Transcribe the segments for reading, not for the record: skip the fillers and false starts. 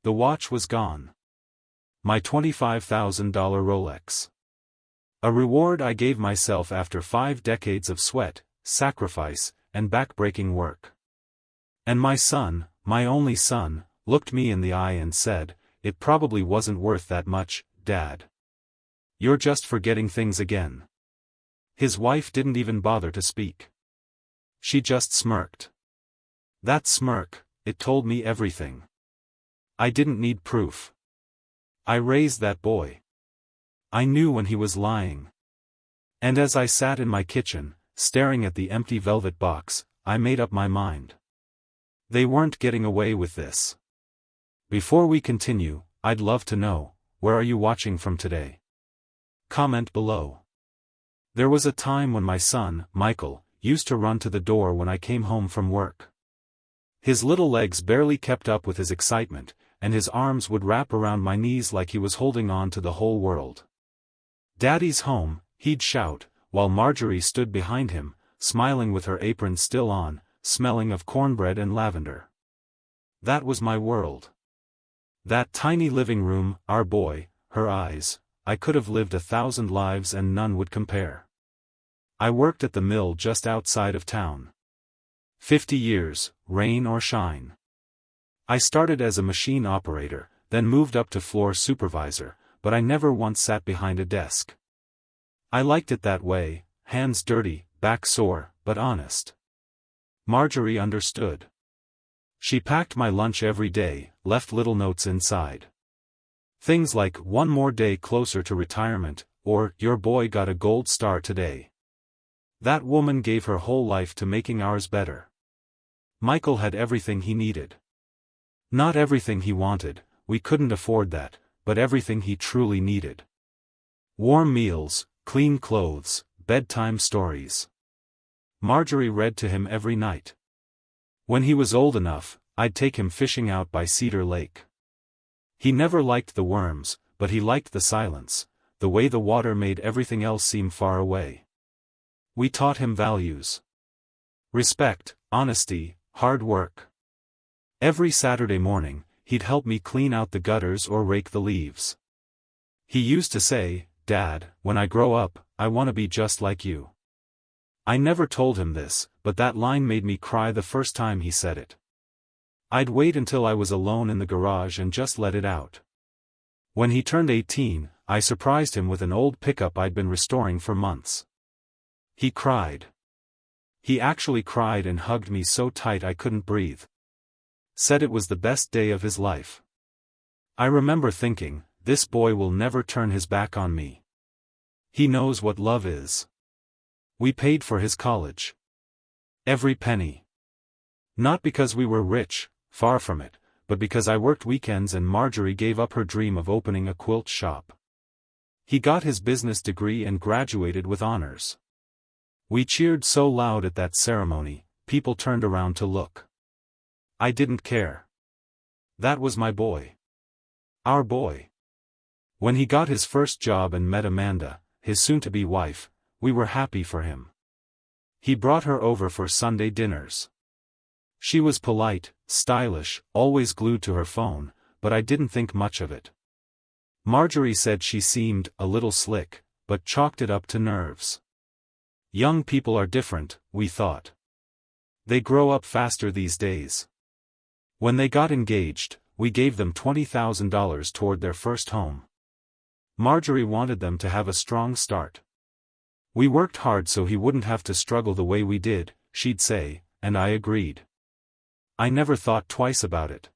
The watch was gone. My $25,000 Rolex. A reward I gave myself after 5 decades of sweat, sacrifice, and back-breaking work. And my son, my only son, looked me in the eye and said, "It probably wasn't worth that much, Dad. You're just forgetting things again." His wife didn't even bother to speak. She just smirked. That smirk, it told me everything. I didn't need proof. I raised that boy. I knew when he was lying. And as I sat in my kitchen, staring at the empty velvet box, I made up my mind. They weren't getting away with this. Before we continue, I'd love to know, where are you watching from today? Comment below. There was a time when my son, Michael, used to run to the door when I came home from work. His little legs barely kept up with his excitement, and his arms would wrap around my knees like he was holding on to the whole world. "Daddy's home," he'd shout, while Marjorie stood behind him, smiling with her apron still on, smelling of cornbread and lavender. That was my world. That tiny living room, our boy, her eyes, I could have lived 1,000 lives and none would compare. I worked at the mill just outside of town. 50 years, rain or shine. I started as a machine operator, then moved up to floor supervisor, but I never once sat behind a desk. I liked it that way, hands dirty, back sore, but honest. Marjorie understood. She packed my lunch every day, left little notes inside. Things like, "One more day closer to retirement," or, "Your boy got a gold star today." That woman gave her whole life to making ours better. Michael had everything he needed. Not everything he wanted, we couldn't afford that, but everything he truly needed. Warm meals, clean clothes, bedtime stories. Marjorie read to him every night. When he was old enough, I'd take him fishing out by Cedar Lake. He never liked the worms, but he liked the silence, the way the water made everything else seem far away. We taught him values. Respect, honesty, hard work. Every Saturday morning, he'd help me clean out the gutters or rake the leaves. He used to say, "Dad, when I grow up, I want to be just like you." I never told him this, but that line made me cry the first time he said it. I'd wait until I was alone in the garage and just let it out. When he turned 18, I surprised him with an old pickup I'd been restoring for months. He cried. He actually cried and hugged me so tight I couldn't breathe. Said it was the best day of his life. I remember thinking, this boy will never turn his back on me. He knows what love is. We paid for his college. Every penny. Not because we were rich, far from it, but because I worked weekends and Marjorie gave up her dream of opening a quilt shop. He got his business degree and graduated with honors. We cheered so loud at that ceremony, people turned around to look. I didn't care. That was my boy. Our boy. When he got his first job and met Amanda, his soon-to-be wife, we were happy for him. He brought her over for Sunday dinners. She was polite, stylish, always glued to her phone, but I didn't think much of it. Marjorie said she seemed a little slick, but chalked it up to nerves. Young people are different, we thought. They grow up faster these days. When they got engaged, we gave them $20,000 toward their first home. Marjorie wanted them to have a strong start. We worked hard so he wouldn't have to struggle the way we did, she'd say, and I agreed. I never thought twice about it.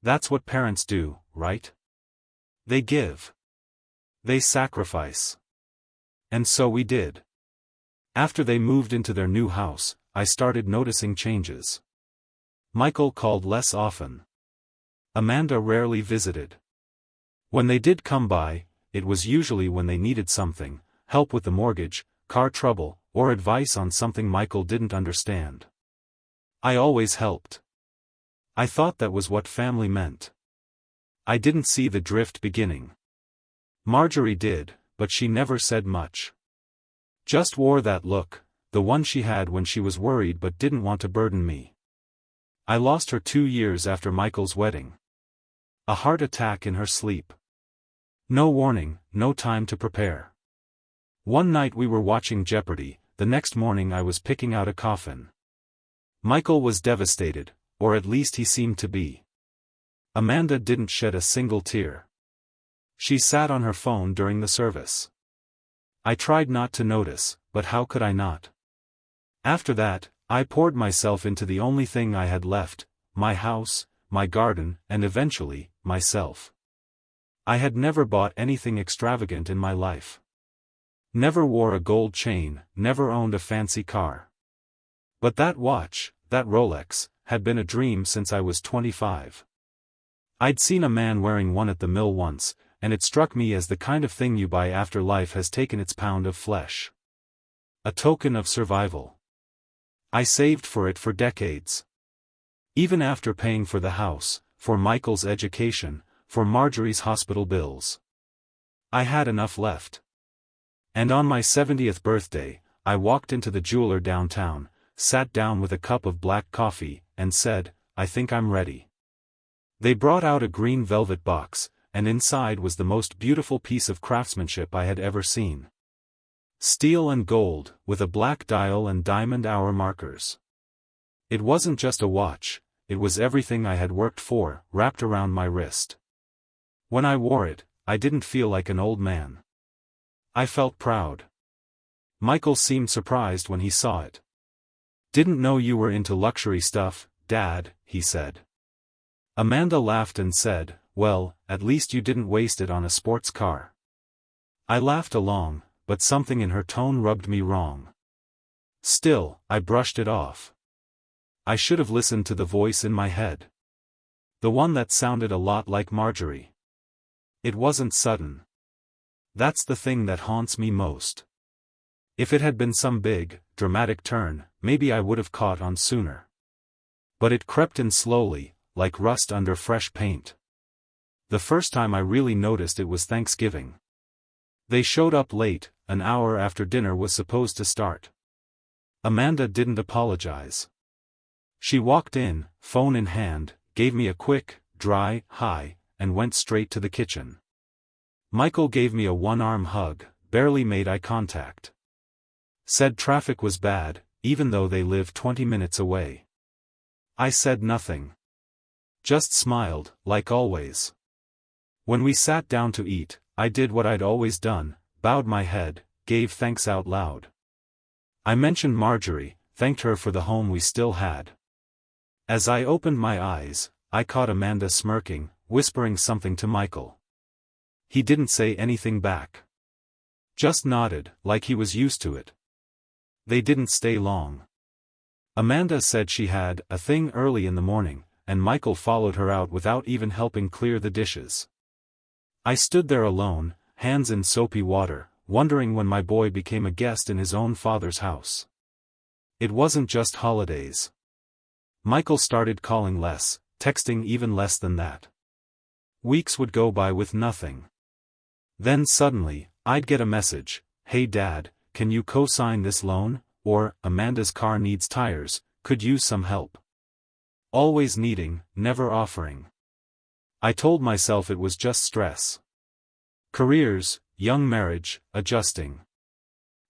That's what parents do, right? They give. They sacrifice. And so we did. After they moved into their new house, I started noticing changes. Michael called less often. Amanda rarely visited. When they did come by, it was usually when they needed something, help with the mortgage, car trouble, or advice on something Michael didn't understand. I always helped. I thought that was what family meant. I didn't see the drift beginning. Marjorie did, but she never said much. Just wore that look, the one she had when she was worried but didn't want to burden me. I lost her 2 years after Michael's wedding. A heart attack in her sleep. No warning, no time to prepare. One night we were watching Jeopardy, the next morning I was picking out a coffin. Michael was devastated, or at least he seemed to be. Amanda didn't shed a single tear. She sat on her phone during the service. I tried not to notice, but how could I not? After that, I poured myself into the only thing I had left, my house, my garden, and eventually, myself. I had never bought anything extravagant in my life. Never wore a gold chain, never owned a fancy car. But that watch, that Rolex, had been a dream since I was 25. I'd seen a man wearing one at the mill once, and it struck me as the kind of thing you buy after life has taken its pound of flesh. A token of survival. I saved for it for decades. Even after paying for the house, for Michael's education, for Marjorie's hospital bills. I had enough left. And on my 70th birthday, I walked into the jeweler downtown, sat down with a cup of black coffee, and said, I think I'm ready. They brought out a green velvet box, and inside was the most beautiful piece of craftsmanship I had ever seen. Steel and gold, with a black dial and diamond hour markers. It wasn't just a watch, it was everything I had worked for, wrapped around my wrist. When I wore it, I didn't feel like an old man. I felt proud. Michael seemed surprised when he saw it. Didn't know you were into luxury stuff, Dad, he said. Amanda laughed and said, well, at least you didn't waste it on a sports car. I laughed along, but something in her tone rubbed me wrong. Still, I brushed it off. I should have listened to the voice in my head. The one that sounded a lot like Marjorie. It wasn't sudden. That's the thing that haunts me most. If it had been some big, dramatic turn, maybe I would have caught on sooner. But it crept in slowly, like rust under fresh paint. The first time I really noticed it was Thanksgiving. They showed up late, an hour after dinner was supposed to start. Amanda didn't apologize. She walked in, phone in hand, gave me a quick, dry, hi, and went straight to the kitchen. Michael gave me a one-arm hug, barely made eye contact. Said traffic was bad, even though they live 20 minutes away. I said nothing. Just smiled, like always. When we sat down to eat, I did what I'd always done, bowed my head, gave thanks out loud. I mentioned Marjorie, thanked her for the home we still had. As I opened my eyes, I caught Amanda smirking, whispering something to Michael. He didn't say anything back. Just nodded, like he was used to it. They didn't stay long. Amanda said she had a thing early in the morning, and Michael followed her out without even helping clear the dishes. I stood there alone, hands in soapy water, wondering when my boy became a guest in his own father's house. It wasn't just holidays. Michael started calling less, texting even less than that. Weeks would go by with nothing. Then suddenly, I'd get a message, hey Dad, can you co-sign this loan? Or, Amanda's car needs tires, could use some help. Always needing, never offering. I told myself it was just stress. Careers, young marriage, adjusting.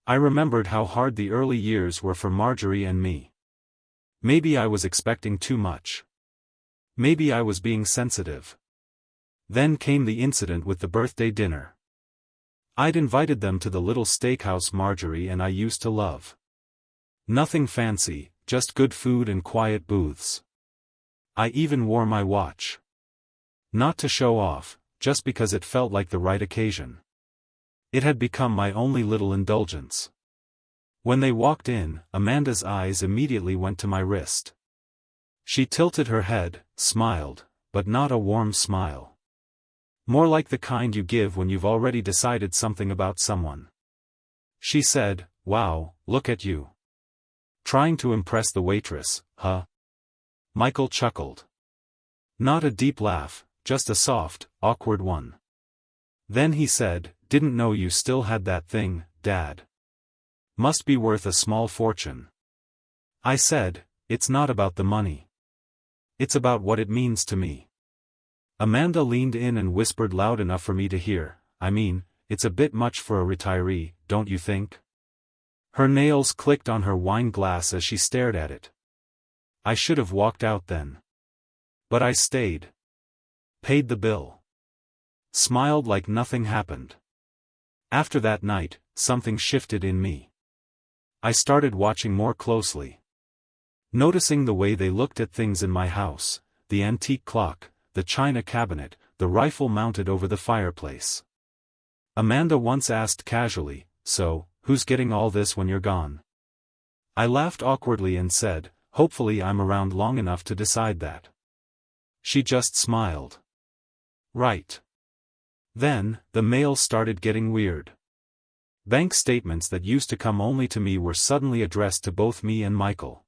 I remembered how hard the early years were for Marjorie and me. Maybe I was expecting too much. Maybe I was being sensitive. Then came the incident with the birthday dinner. I'd invited them to the little steakhouse Marjorie and I used to love. Nothing fancy, just good food and quiet booths. I even wore my watch. Not to show off, just because it felt like the right occasion. It had become my only little indulgence. When they walked in, Amanda's eyes immediately went to my wrist. She tilted her head, smiled, but not a warm smile. More like the kind you give when you've already decided something about someone. She said, wow, look at you. Trying to impress the waitress, huh? Michael chuckled. Not a deep laugh, just a soft, awkward one. Then he said, didn't know you still had that thing, Dad. Must be worth a small fortune. I said, it's not about the money. It's about what it means to me. Amanda leaned in and whispered loud enough for me to hear, "I mean, it's a bit much for a retiree, don't you think?" Her nails clicked on her wine glass as she stared at it. I should have walked out then. But I stayed. Paid the bill. Smiled like nothing happened. After that night, something shifted in me. I started watching more closely. Noticing the way they looked at things in my house, the antique clock, the china cabinet, the rifle mounted over the fireplace. Amanda once asked casually, "So, who's getting all this when you're gone?" I laughed awkwardly and said, "Hopefully I'm around long enough to decide that." She just smiled. Right. Then, the mail started getting weird. Bank statements that used to come only to me were suddenly addressed to both me and Michael.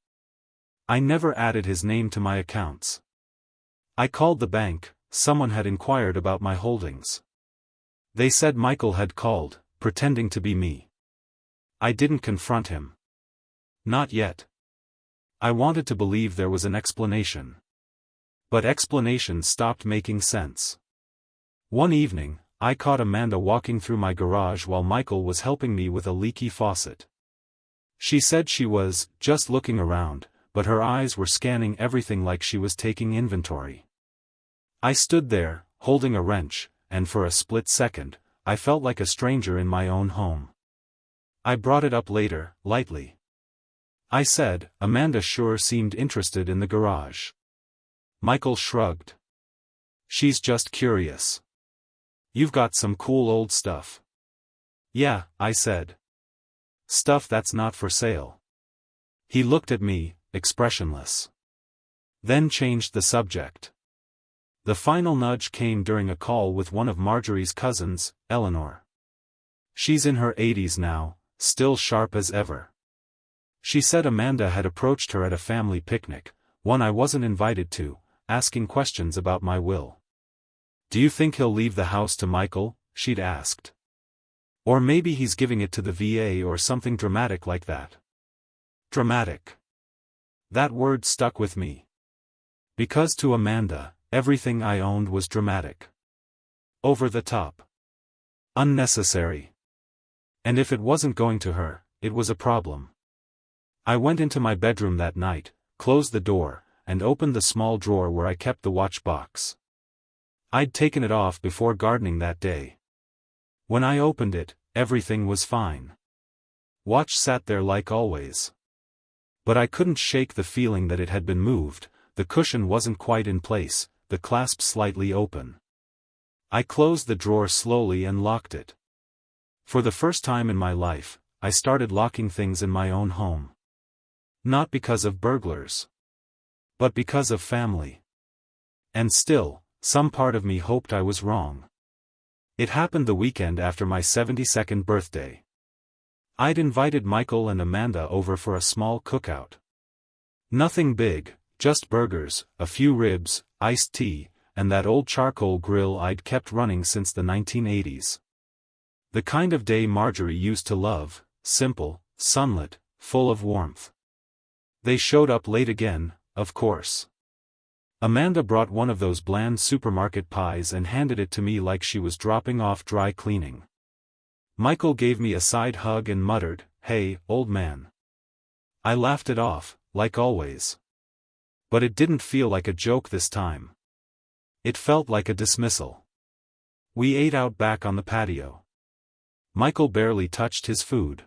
I never added his name to my accounts. I called the bank. Someone had inquired about my holdings. They said Michael had called, pretending to be me. I didn't confront him. Not yet. I wanted to believe there was an explanation. But explanations stopped making sense. One evening, I caught Amanda walking through my garage while Michael was helping me with a leaky faucet. She said she was just looking around, but her eyes were scanning everything like she was taking inventory. I stood there, holding a wrench, and for a split second, I felt like a stranger in my own home. I brought it up later, lightly. I said, "Amanda sure seemed interested in the garage." Michael shrugged. "She's just curious. You've got some cool old stuff." "Yeah," I said. "Stuff that's not for sale." He looked at me, expressionless. Then changed the subject. The final nudge came during a call with one of Marjorie's cousins, Eleanor. She's in her 80s now, still sharp as ever. She said Amanda had approached her at a family picnic, one I wasn't invited to, asking questions about my will. "Do you think he'll leave the house to Michael?" she'd asked. "Or maybe he's giving it to the VA or something dramatic like that." Dramatic. That word stuck with me. Because to Amanda, everything I owned was dramatic. Over the top. Unnecessary. And if it wasn't going to her, it was a problem. I went into my bedroom that night, closed the door, and opened the small drawer where I kept the watch box. I'd taken it off before gardening that day. When I opened it, everything was fine. Watch sat there like always. But I couldn't shake the feeling that it had been moved, the cushion wasn't quite in place, the clasp slightly open. I closed the drawer slowly and locked it. For the first time in my life, I started locking things in my own home. Not because of burglars. But because of family. And still, some part of me hoped I was wrong. It happened the weekend after my 72nd birthday. I'd invited Michael and Amanda over for a small cookout. Nothing big, just burgers, a few ribs, iced tea, and that old charcoal grill I'd kept running since the 1980s. The kind of day Marjorie used to love, simple, sunlit, full of warmth. They showed up late again, of course. Amanda brought one of those bland supermarket pies and handed it to me like she was dropping off dry cleaning. Michael gave me a side hug and muttered, "Hey, old man." I laughed it off, like always. But it didn't feel like a joke this time. It felt like a dismissal. We ate out back on the patio. Michael barely touched his food.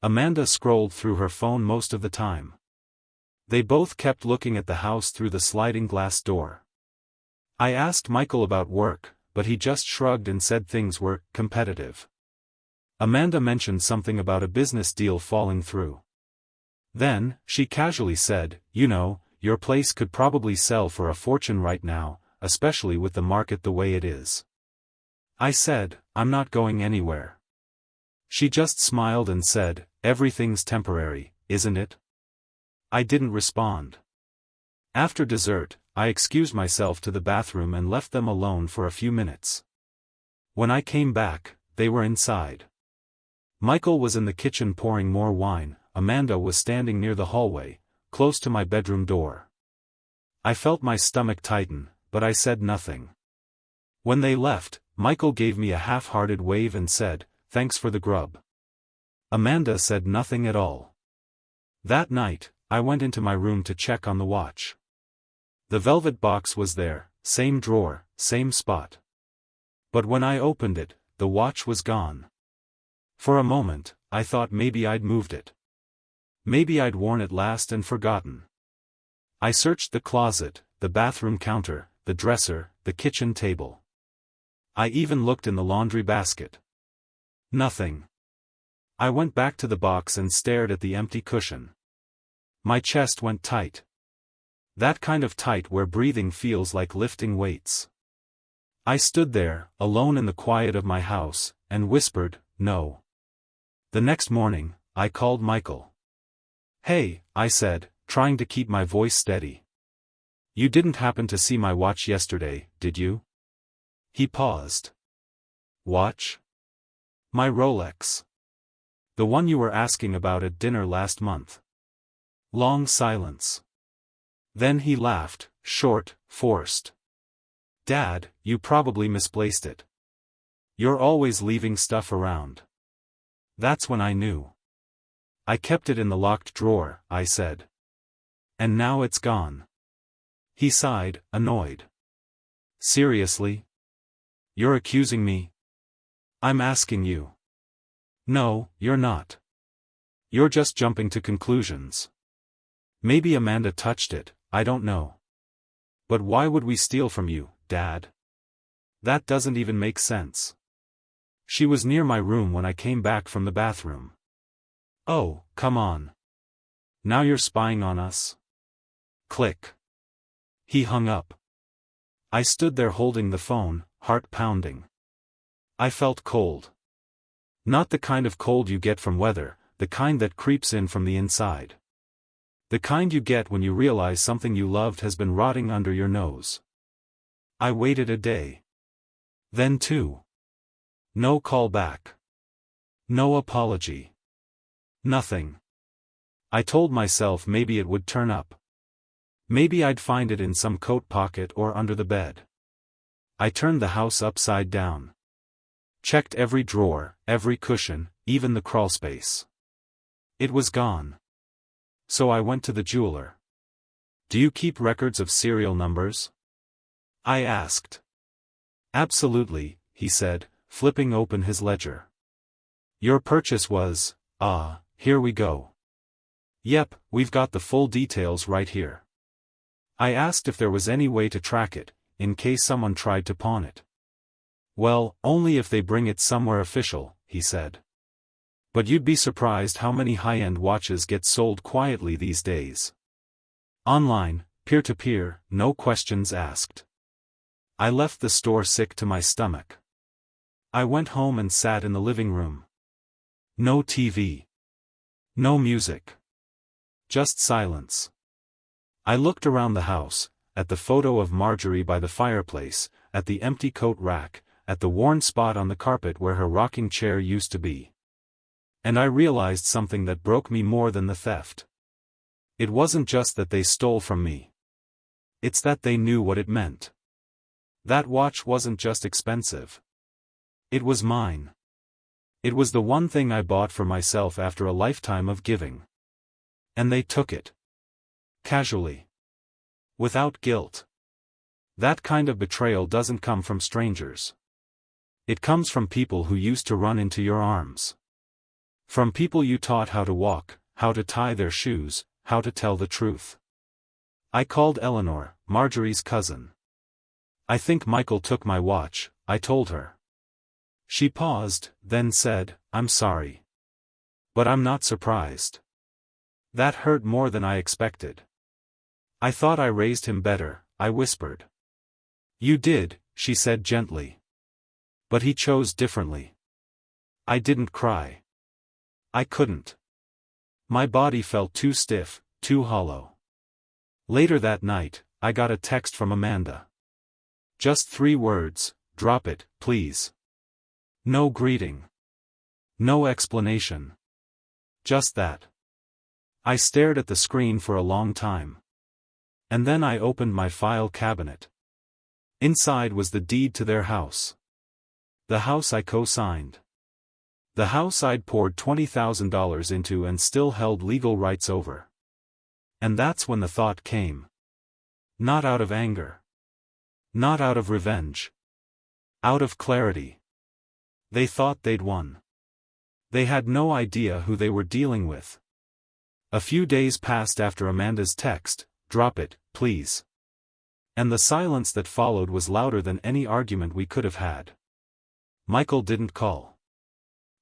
Amanda scrolled through her phone most of the time. They both kept looking at the house through the sliding glass door. I asked Michael about work, but he just shrugged and said things were competitive. Amanda mentioned something about a business deal falling through. Then, she casually said, "You know, your place could probably sell for a fortune right now, especially with the market the way it is." I said, "I'm not going anywhere." She just smiled and said, "Everything's temporary, isn't it?" I didn't respond. After dessert, I excused myself to the bathroom and left them alone for a few minutes. When I came back, they were inside. Michael was in the kitchen pouring more wine, Amanda was standing near the hallway, close to my bedroom door. I felt my stomach tighten, but I said nothing. When they left, Michael gave me a half-hearted wave and said, "Thanks for the grub." Amanda said nothing at all. That night, I went into my room to check on the watch. The velvet box was there, same drawer, same spot. But when I opened it, the watch was gone. For a moment, I thought maybe I'd moved it. Maybe I'd worn it last and forgotten. I searched the closet, the bathroom counter, the dresser, the kitchen table. I even looked in the laundry basket. Nothing. I went back to the box and stared at the empty cushion. My chest went tight. That kind of tight where breathing feels like lifting weights. I stood there, alone in the quiet of my house, and whispered, "No." The next morning, I called Michael. "Hey," I said, trying to keep my voice steady. "You didn't happen to see my watch yesterday, did you?" He paused. "Watch?" "My Rolex. The one you were asking about at dinner last month." Long silence. Then he laughed, short, forced. "Dad, you probably misplaced it. You're always leaving stuff around." That's when I knew. "I kept it in the locked drawer," I said. "And now it's gone." He sighed, annoyed. "Seriously? You're accusing me?" "I'm asking you." "No, you're not. You're just jumping to conclusions. Maybe Amanda touched it, I don't know. But why would we steal from you, Dad? That doesn't even make sense. She was near my room when I came back from the bathroom." "Oh, come on. Now you're spying on us?" Click. He hung up. I stood there holding the phone, heart pounding. I felt cold. Not the kind of cold you get from weather, the kind that creeps in from the inside. The kind you get when you realize something you loved has been rotting under your nose. I waited a day. Then two. No call back. No apology. Nothing. I told myself maybe it would turn up. Maybe I'd find it in some coat pocket or under the bed. I turned the house upside down. Checked every drawer, every cushion, even the crawlspace. It was gone. So I went to the jeweler. "Do you keep records of serial numbers?" I asked. "Absolutely," he said, flipping open his ledger. "Your purchase was, here we go." "Yep, we've got the full details right here." I asked if there was any way to track it, in case someone tried to pawn it. "Well, only if they bring it somewhere official," he said. "But you'd be surprised how many high-end watches get sold quietly these days. Online, peer-to-peer, no questions asked." I left the store sick to my stomach. I went home and sat in the living room. No TV. No music. Just silence. I looked around the house, at the photo of Marjorie by the fireplace, at the empty coat rack, at the worn spot on the carpet where her rocking chair used to be. And I realized something that broke me more than the theft. It wasn't just that they stole from me. It's that they knew what it meant. That watch wasn't just expensive. It was mine. It was the one thing I bought for myself after a lifetime of giving. And they took it. Casually. Without guilt. That kind of betrayal doesn't come from strangers. It comes from people who used to run into your arms. From people you taught how to walk, how to tie their shoes, how to tell the truth. I called Eleanor, Marjorie's cousin. "I think Michael took my watch," I told her. She paused, then said, "I'm sorry. But I'm not surprised." That hurt more than I expected. "I thought I raised him better," I whispered. "You did," she said gently. "But he chose differently." I didn't cry. I couldn't. My body felt too stiff, too hollow. Later that night, I got a text from Amanda. Just 3 words, "Drop it, please." No greeting. No explanation. Just that. I stared at the screen for a long time. And then I opened my file cabinet. Inside was the deed to their house. The house I co-signed. The house I'd poured $20,000 into and still held legal rights over. And that's when the thought came. Not out of anger. Not out of revenge. Out of clarity. They thought they'd won. They had no idea who they were dealing with. A few days passed after Amanda's text, "Drop it, please." And the silence that followed was louder than any argument we could have had. Michael didn't call.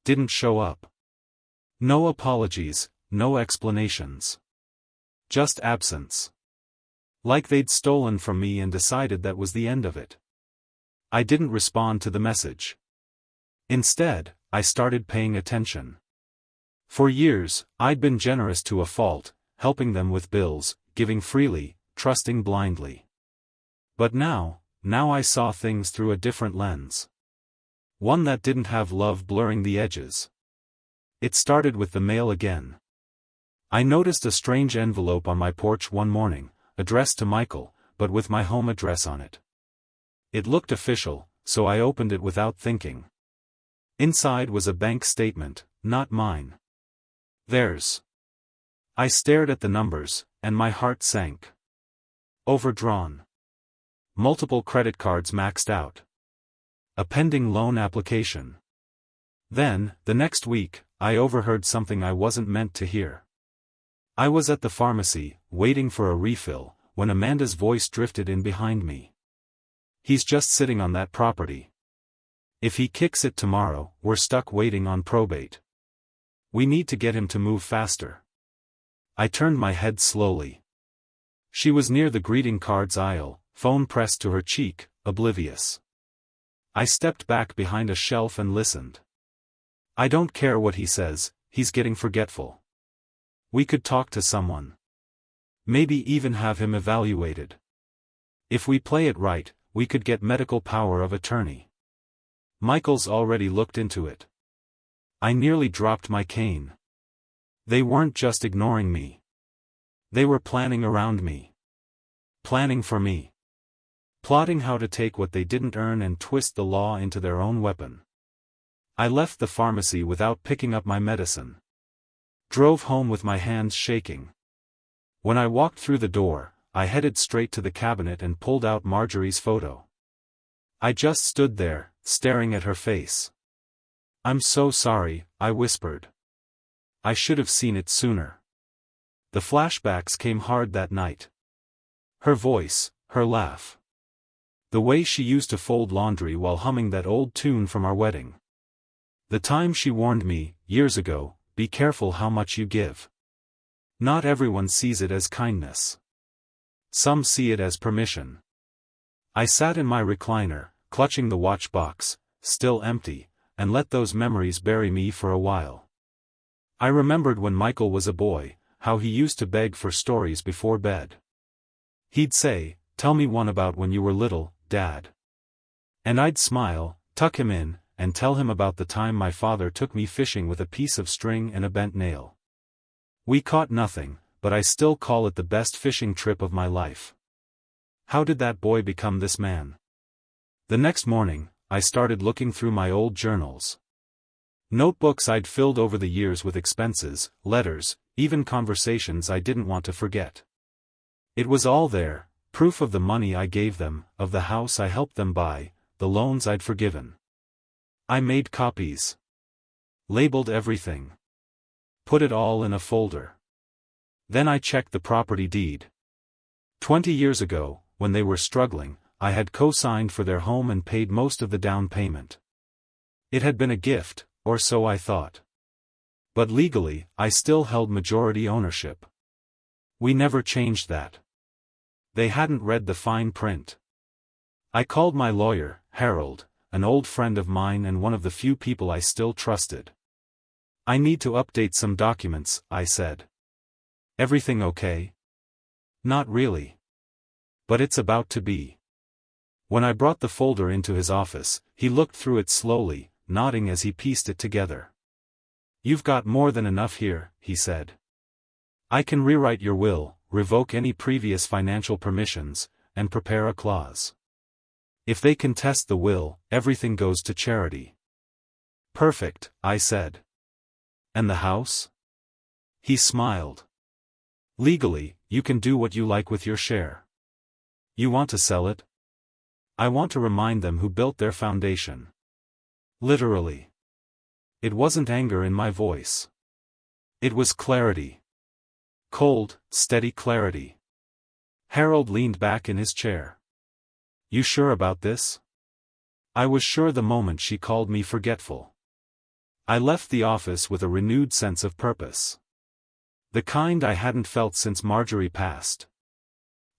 Didn't show up. No apologies, no explanations. Just absence. Like they'd stolen from me and decided that was the end of it. I didn't respond to the message. Instead, I started paying attention. For years, I'd been generous to a fault, helping them with bills, giving freely, trusting blindly. But now I saw things through a different lens. One that didn't have love blurring the edges. It started with the mail again. I noticed a strange envelope on my porch one morning, addressed to Michael, but with my home address on it. It looked official, so I opened it without thinking. Inside was a bank statement, not mine. Theirs. I stared at the numbers, and my heart sank. Overdrawn. Multiple credit cards maxed out. A pending loan application. Then, the next week, I overheard something I wasn't meant to hear. I was at the pharmacy, waiting for a refill, when Amanda's voice drifted in behind me. "He's just sitting on that property. If he kicks it tomorrow, we're stuck waiting on probate. We need to get him to move faster." I turned my head slowly. She was near the greeting cards aisle, phone pressed to her cheek, oblivious. I stepped back behind a shelf and listened. "I don't care what he says, he's getting forgetful. We could talk to someone. Maybe even have him evaluated. If we play it right, we could get medical power of attorney. Michael's already looked into it." I nearly dropped my cane. They weren't just ignoring me. They were planning around me. Planning for me. Plotting how to take what they didn't earn and twist the law into their own weapon. I left the pharmacy without picking up my medicine. Drove home with my hands shaking. When I walked through the door, I headed straight to the cabinet and pulled out Marjorie's photo. I just stood there, staring at her face. "I'm so sorry," I whispered. "I should have seen it sooner." The flashbacks came hard that night. Her voice, her laugh. The way she used to fold laundry while humming that old tune from our wedding. The time she warned me, years ago, "Be careful how much you give. Not everyone sees it as kindness. Some see it as permission." I sat in my recliner, clutching the watch box, still empty, and let those memories bury me for a while. I remembered when Michael was a boy, how he used to beg for stories before bed. He'd say, "Tell me one about when you were little, Dad." And I'd smile, tuck him in, and tell him about the time my father took me fishing with a piece of string and a bent nail. We caught nothing, but I still call it the best fishing trip of my life. How did that boy become this man? The next morning, I started looking through my old journals. Notebooks I'd filled over the years with expenses, letters, even conversations I didn't want to forget. It was all there, proof of the money I gave them, of the house I helped them buy, the loans I'd forgiven. I made copies. Labeled everything. Put it all in a folder. Then I checked the property deed. 20 years ago, when they were struggling, I had co-signed for their home and paid most of the down payment. It had been a gift, or so I thought. But legally, I still held majority ownership. We never changed that. They hadn't read the fine print. I called my lawyer, Harold, an old friend of mine and one of the few people I still trusted. "I need to update some documents," I said. "Everything okay?" "Not really. But it's about to be." When I brought the folder into his office, he looked through it slowly, nodding as he pieced it together. "You've got more than enough here," he said. "I can rewrite your will, revoke any previous financial permissions, and prepare a clause. If they contest the will, everything goes to charity. Perfect, I said. And the house? He smiled. Legally, you can do what you like with your share. You want to sell it? I want to remind them who built their foundation. Literally. It wasn't anger in my voice. It was clarity. Cold, steady clarity. Harold leaned back in his chair. You sure about this? I was sure the moment she called me forgetful. I left the office with a renewed sense of purpose. The kind I hadn't felt since Marjorie passed.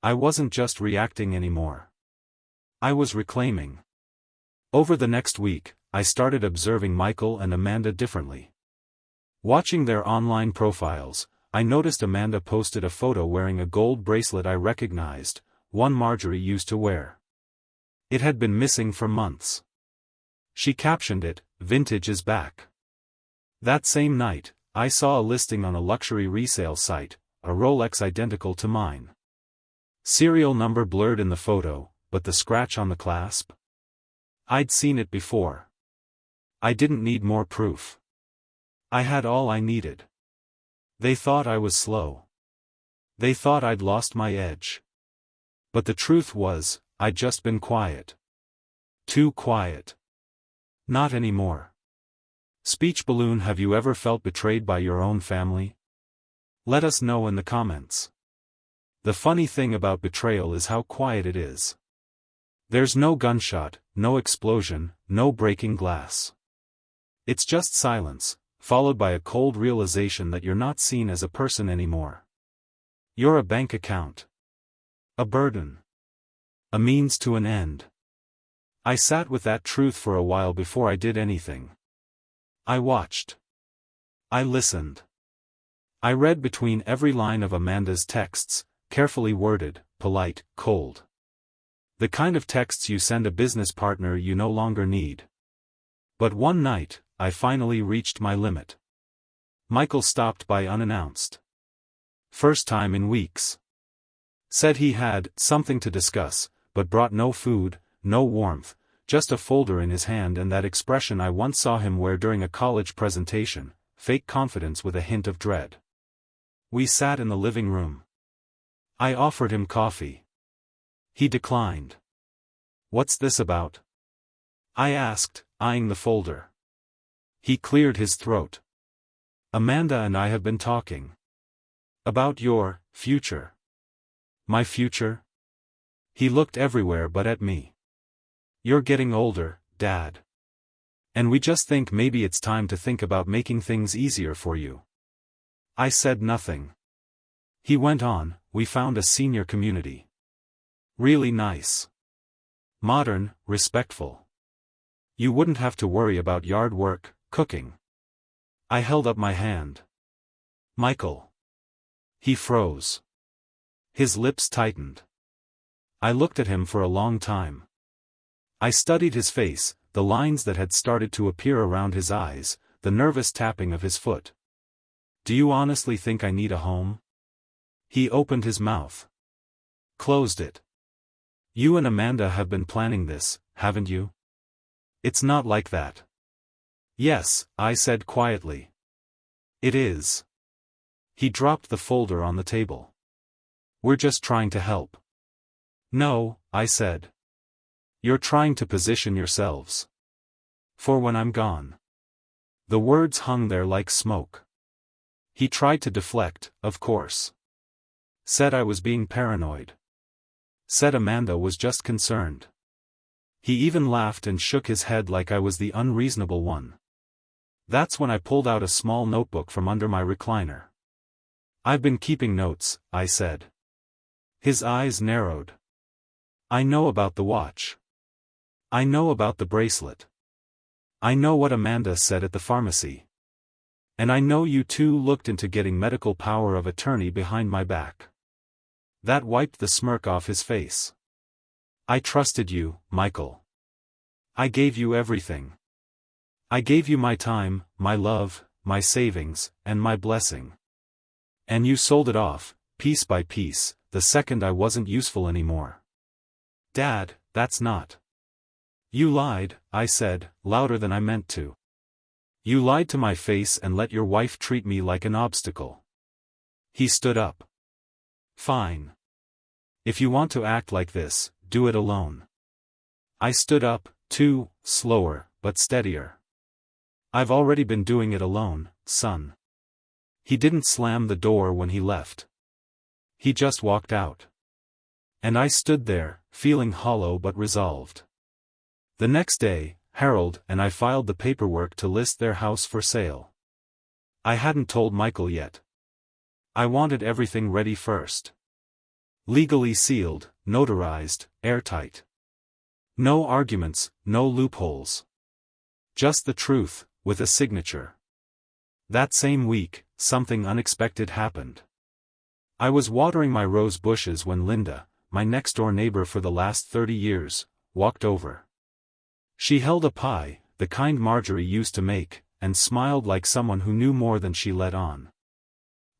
I wasn't just reacting anymore. I was reclaiming. Over the next week, I started observing Michael and Amanda differently. Watching their online profiles, I noticed Amanda posted a photo wearing a gold bracelet I recognized, one Marjorie used to wear. It had been missing for months. She captioned it, "Vintage is back." That same night, I saw a listing on a luxury resale site, a Rolex identical to mine. Serial number blurred in the photo, but the scratch on the clasp? I'd seen it before. I didn't need more proof. I had all I needed. They thought I was slow. They thought I'd lost my edge. But the truth was, I'd just been quiet. Too quiet. Not anymore. Speech balloon. Have you ever felt betrayed by your own family? Let us know in the comments. The funny thing about betrayal is how quiet it is. There's no gunshot, no explosion, no breaking glass. It's just silence, followed by a cold realization that you're not seen as a person anymore. You're a bank account. A burden. A means to an end. I sat with that truth for a while before I did anything. I watched. I listened. I read between every line of Amanda's texts, carefully worded, polite, cold. The kind of texts you send a business partner you no longer need. But one night, I finally reached my limit. Michael stopped by unannounced. First time in weeks. Said he had something to discuss, but brought no food, no warmth, just a folder in his hand and that expression I once saw him wear during a college presentation, fake confidence with a hint of dread. We sat in the living room. I offered him coffee. He declined. What's this about? I asked, eyeing the folder. He cleared his throat. Amanda and I have been talking. About your future. My future? He looked everywhere but at me. You're getting older, Dad. And we just think maybe it's time to think about making things easier for you. I said nothing. He went on, we found a senior community. Really nice. Modern, respectful. You wouldn't have to worry about yard work, cooking. I held up my hand. Michael. He froze. His lips tightened. I looked at him for a long time. I studied his face, the lines that had started to appear around his eyes, the nervous tapping of his foot. Do you honestly think I need a home? He opened his mouth. Closed it. You and Amanda have been planning this, haven't you? It's not like that. Yes, I said quietly. It is. He dropped the folder on the table. We're just trying to help. No, I said. You're trying to position yourselves. For when I'm gone. The words hung there like smoke. He tried to deflect, of course. Said I was being paranoid. Said Amanda was just concerned. He even laughed and shook his head like I was the unreasonable one. That's when I pulled out a small notebook from under my recliner. I've been keeping notes, I said. His eyes narrowed. I know about the watch. I know about the bracelet. I know what Amanda said at the pharmacy. And I know you two looked into getting medical power of attorney behind my back. That wiped the smirk off his face. I trusted you, Michael. I gave you everything. I gave you my time, my love, my savings, and my blessing. And you sold it off, piece by piece, the second I wasn't useful anymore. Dad, that's not You lied, I said, louder than I meant to. You lied to my face and let your wife treat me like an obstacle. He stood up. Fine. If you want to act like this, do it alone. I stood up, too, slower, but steadier. I've already been doing it alone, son. He didn't slam the door when he left. He just walked out. And I stood there, feeling hollow but resolved. The next day, Harold and I filed the paperwork to list their house for sale. I hadn't told Michael yet. I wanted everything ready first. Legally sealed, notarized, airtight. No arguments, no loopholes. Just the truth, with a signature. That same week, something unexpected happened. I was watering my rose bushes when Linda, my next-door neighbor for the last 30 years, walked over. She held a pie, the kind Marjorie used to make, and smiled like someone who knew more than she let on.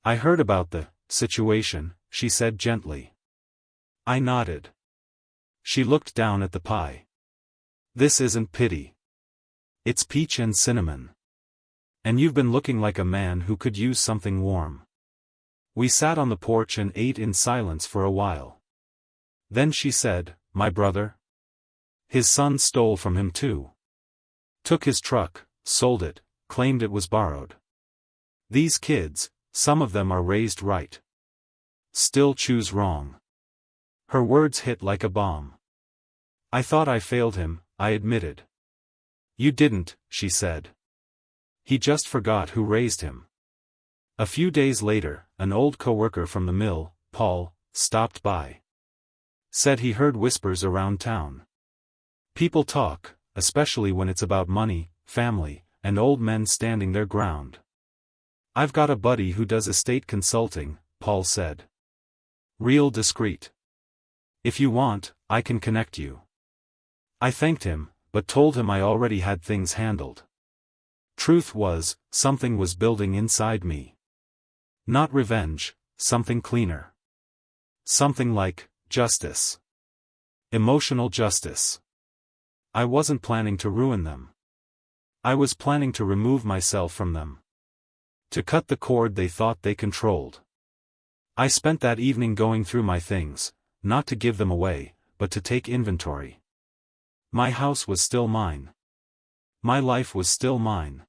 I heard about the situation, she said gently. I nodded. She looked down at the pie. This isn't pity. It's peach and cinnamon. And you've been looking like a man who could use something warm. We sat on the porch and ate in silence for a while. Then she said, my brother? His son stole from him too. Took his truck, sold it, claimed it was borrowed. These kids, some of them are raised right. Still choose wrong. Her words hit like a bomb. I thought I failed him, I admitted. You didn't, she said. He just forgot who raised him. A few days later, an old coworker from the mill, Paul, stopped by. Said he heard whispers around town. People talk, especially when it's about money, family, and old men standing their ground. I've got a buddy who does estate consulting, Paul said. Real discreet. If you want, I can connect you. I thanked him, but told him I already had things handled. Truth was, something was building inside me. Not revenge, something cleaner. Something like justice. Emotional justice. I wasn't planning to ruin them. I was planning to remove myself from them. To cut the cord they thought they controlled. I spent that evening going through my things, not to give them away, but to take inventory. My house was still mine. My life was still mine.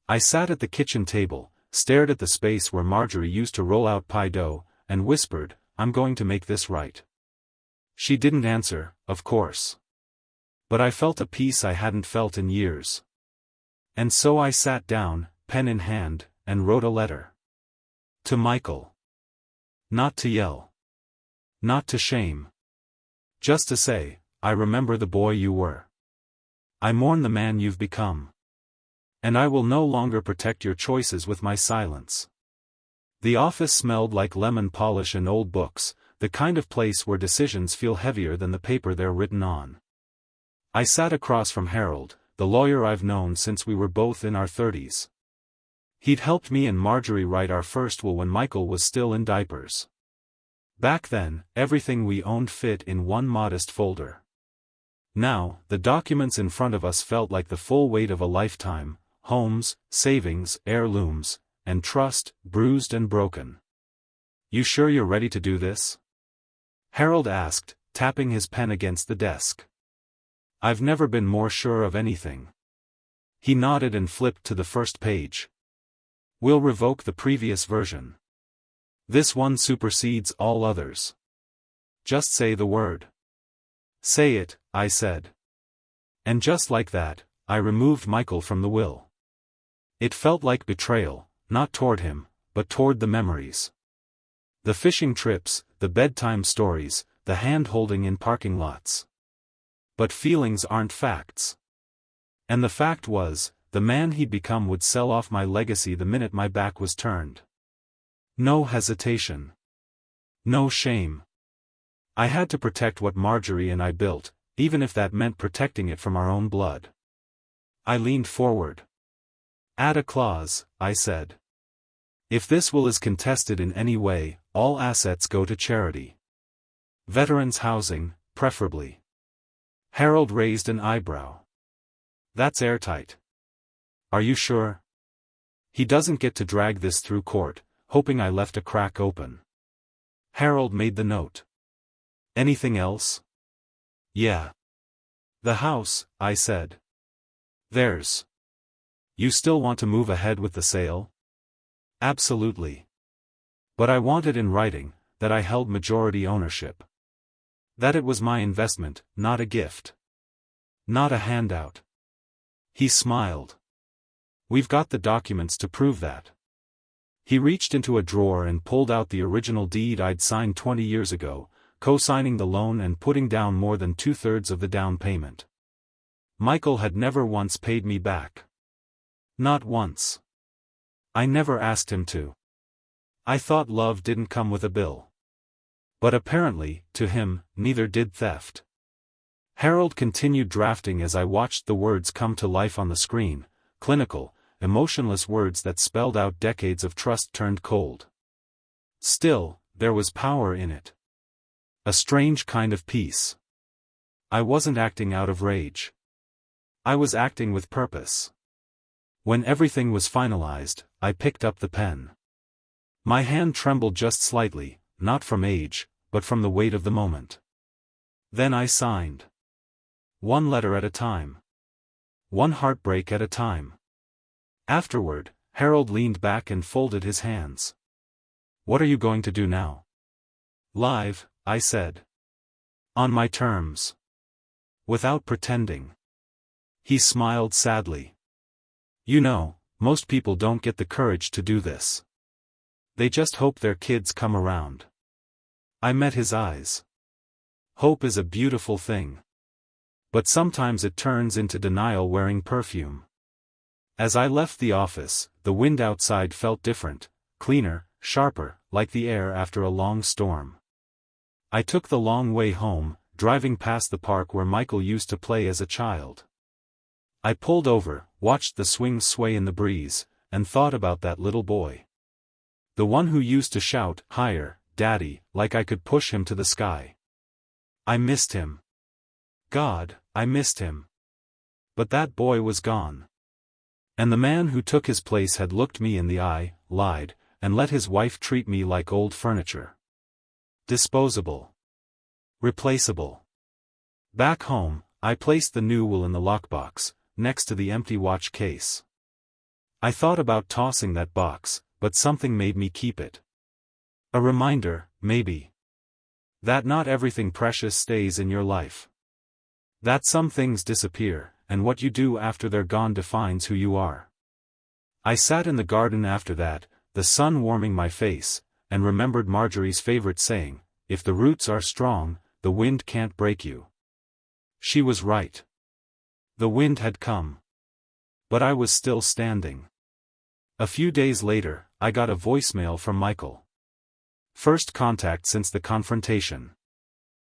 I sat at the kitchen table, stared at the space where Marjorie used to roll out pie dough, and whispered, I'm going to make this right. She didn't answer, of course. But I felt a peace I hadn't felt in years. And so I sat down, pen in hand, and wrote a letter. To Michael. Not to yell. Not to shame. Just to say, I remember the boy you were. I mourn the man you've become. And I will no longer protect your choices with my silence. The office smelled like lemon polish and old books, the kind of place where decisions feel heavier than the paper they're written on. I sat across from Harold, the lawyer I've known since we were both in our 30s. He'd helped me and Marjorie write our first will when Michael was still in diapers. Back then, everything we owned fit in one modest folder. Now, the documents in front of us felt like the full weight of a lifetime, homes, savings, heirlooms, and trust, bruised and broken. You sure you're ready to do this? Harold asked, tapping his pen against the desk. I've never been more sure of anything. He nodded and flipped to the first page. We'll revoke the previous version. This one supersedes all others. Just say the word. Say it, I said. And just like that, I removed Michael from the will. It felt like betrayal, not toward him, but toward the memories. The fishing trips, the bedtime stories, the hand-holding in parking lots. But feelings aren't facts. And the fact was, the man he'd become would sell off my legacy the minute my back was turned. No hesitation. No shame. I had to protect what Marjorie and I built, even if that meant protecting it from our own blood. I leaned forward. Add a clause, I said. If this will is contested in any way, all assets go to charity. Veterans housing, preferably. Harold raised an eyebrow. That's airtight. Are you sure? He doesn't get to drag this through court, hoping I left a crack open. Harold made the note. Anything else? Yeah. The house, I said. There's. You still want to move ahead with the sale? Absolutely. But I want it in writing, that I held majority ownership. That it was my investment, not a gift. Not a handout. He smiled. We've got the documents to prove that. He reached into a drawer and pulled out the original deed I'd signed 20 years ago, co-signing the loan and putting down more than 2/3 of the down payment. Michael had never once paid me back. Not once. I never asked him to. I thought love didn't come with a bill. But apparently, to him, neither did theft. Harold continued drafting as I watched the words come to life on the screen, clinical, emotionless words that spelled out decades of trust turned cold. Still, there was power in it. A strange kind of peace. I wasn't acting out of rage. I was acting with purpose. When everything was finalized, I picked up the pen. My hand trembled just slightly, not from age, but from the weight of the moment. Then I signed. One letter at a time. One heartbreak at a time. Afterward, Harold leaned back and folded his hands. What are you going to do now? Live, I said. On my terms. Without pretending. He smiled sadly. You know, most people don't get the courage to do this. They just hope their kids come around. I met his eyes. Hope is a beautiful thing. But sometimes it turns into denial wearing perfume. As I left the office, the wind outside felt different, cleaner, sharper, like the air after a long storm. I took the long way home, driving past the park where Michael used to play as a child. I pulled over, watched the swings sway in the breeze, and thought about that little boy. The one who used to shout, "Higher, Daddy," like I could push him to the sky. I missed him. God, I missed him. But that boy was gone. And the man who took his place had looked me in the eye, lied, and let his wife treat me like old furniture. Disposable. Replaceable. Back home, I placed the new will in the lockbox, next to the empty watch case. I thought about tossing that box, but something made me keep it. A reminder, maybe. That not everything precious stays in your life. That some things disappear, and what you do after they're gone defines who you are. I sat in the garden after that, the sun warming my face, and remembered Marjorie's favorite saying, "If the roots are strong, the wind can't break you." She was right. The wind had come. But I was still standing. A few days later, I got a voicemail from Michael. First contact since the confrontation.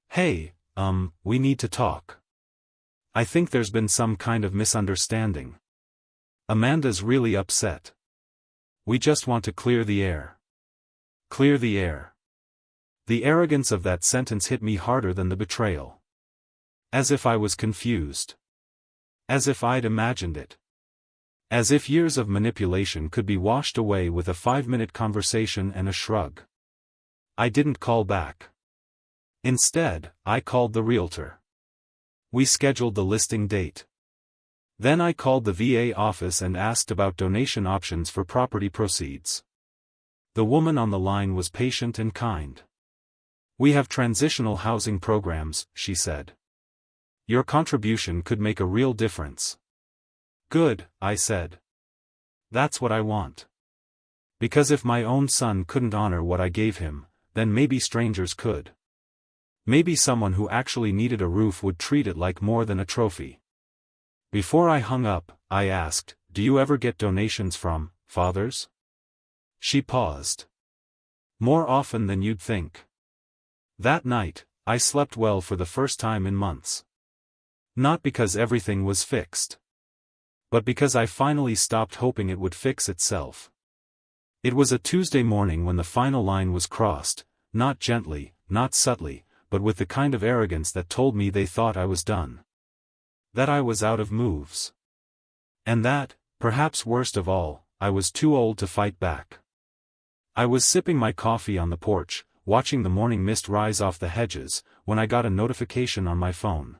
"Hey, we need to talk. I think there's been some kind of misunderstanding. Amanda's really upset. We just want to clear the air." Clear the air. The arrogance of that sentence hit me harder than the betrayal. As if I was confused. As if I'd imagined it. As if years of manipulation could be washed away with a 5-minute conversation and a shrug. I didn't call back. Instead, I called the realtor. We scheduled the listing date. Then I called the VA office and asked about donation options for property proceeds. The woman on the line was patient and kind. "We have transitional housing programs," she said. "Your contribution could make a real difference." "Good," I said. "That's what I want. Because if my own son couldn't honor what I gave him, then maybe strangers could. Maybe someone who actually needed a roof would treat it like more than a trophy." Before I hung up, I asked, "Do you ever get donations from fathers?" She paused. "More often than you'd think." That night, I slept well for the first time in months. Not because everything was fixed. But because I finally stopped hoping it would fix itself. It was a Tuesday morning when the final line was crossed, not gently, not subtly, but with the kind of arrogance that told me they thought I was done. That I was out of moves. And that, perhaps worst of all, I was too old to fight back. I was sipping my coffee on the porch, watching the morning mist rise off the hedges, when I got a notification on my phone.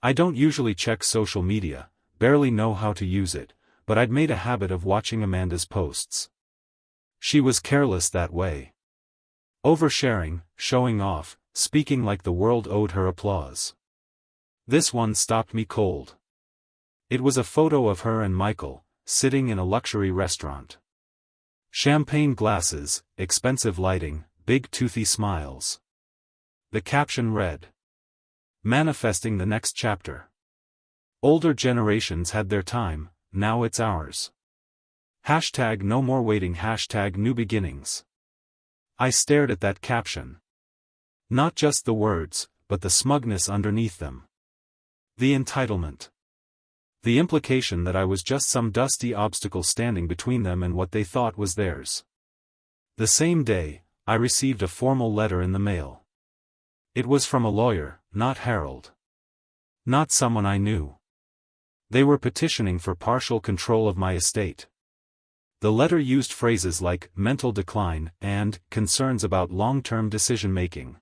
I don't usually check social media, barely know how to use it, but I'd made a habit of watching Amanda's posts. She was careless that way. Oversharing, showing off, speaking like the world owed her applause. This one stopped me cold. It was a photo of her and Michael, sitting in a luxury restaurant. Champagne glasses, expensive lighting, big toothy smiles. The caption read, "Manifesting the next chapter. Older generations had their time, now it's ours. Hashtag no more waiting, hashtag new beginnings." I stared at that caption. Not just the words, but the smugness underneath them. The entitlement. The implication that I was just some dusty obstacle standing between them and what they thought was theirs. The same day, I received a formal letter in the mail. It was from a lawyer, not Harold. Not someone I knew. They were petitioning for partial control of my estate. The letter used phrases like mental decline and concerns about long-term decision-making.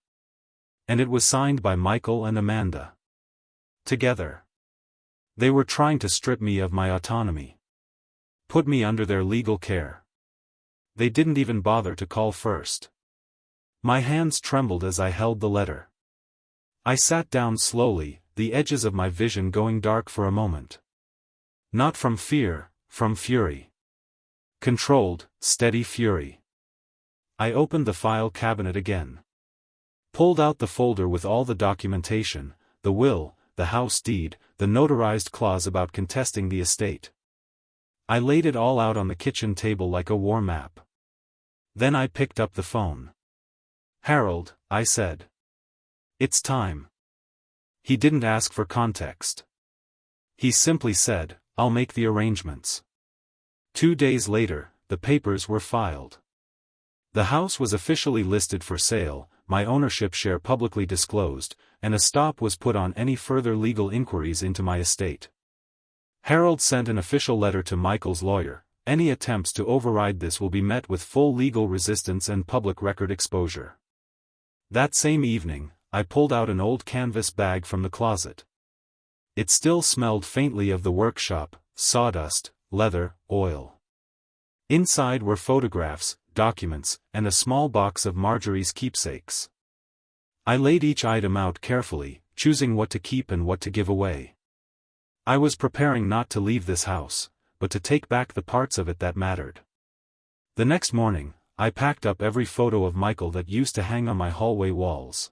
And it was signed by Michael and Amanda. Together. They were trying to strip me of my autonomy. Put me under their legal care. They didn't even bother to call first. My hands trembled as I held the letter. I sat down slowly, the edges of my vision going dark for a moment. Not from fear, from fury. Controlled, steady fury. I opened the file cabinet again. Pulled out the folder with all the documentation, the will, the house deed, the notarized clause about contesting the estate. I laid it all out on the kitchen table like a war map. Then I picked up the phone. "Harold," I said. "It's time." He didn't ask for context. He simply said, "I'll make the arrangements." 2 days later, the papers were filed. The house was officially listed for sale, my ownership share publicly disclosed, and a stop was put on any further legal inquiries into my estate. Harold sent an official letter to Michael's lawyer. Any attempts to override this will be met with full legal resistance and public record exposure. That same evening, I pulled out an old canvas bag from the closet. It still smelled faintly of the workshop, sawdust, leather, oil. Inside were photographs, documents, and a small box of Marjorie's keepsakes. I laid each item out carefully, choosing what to keep and what to give away. I was preparing not to leave this house, but to take back the parts of it that mattered. The next morning, I packed up every photo of Michael that used to hang on my hallway walls.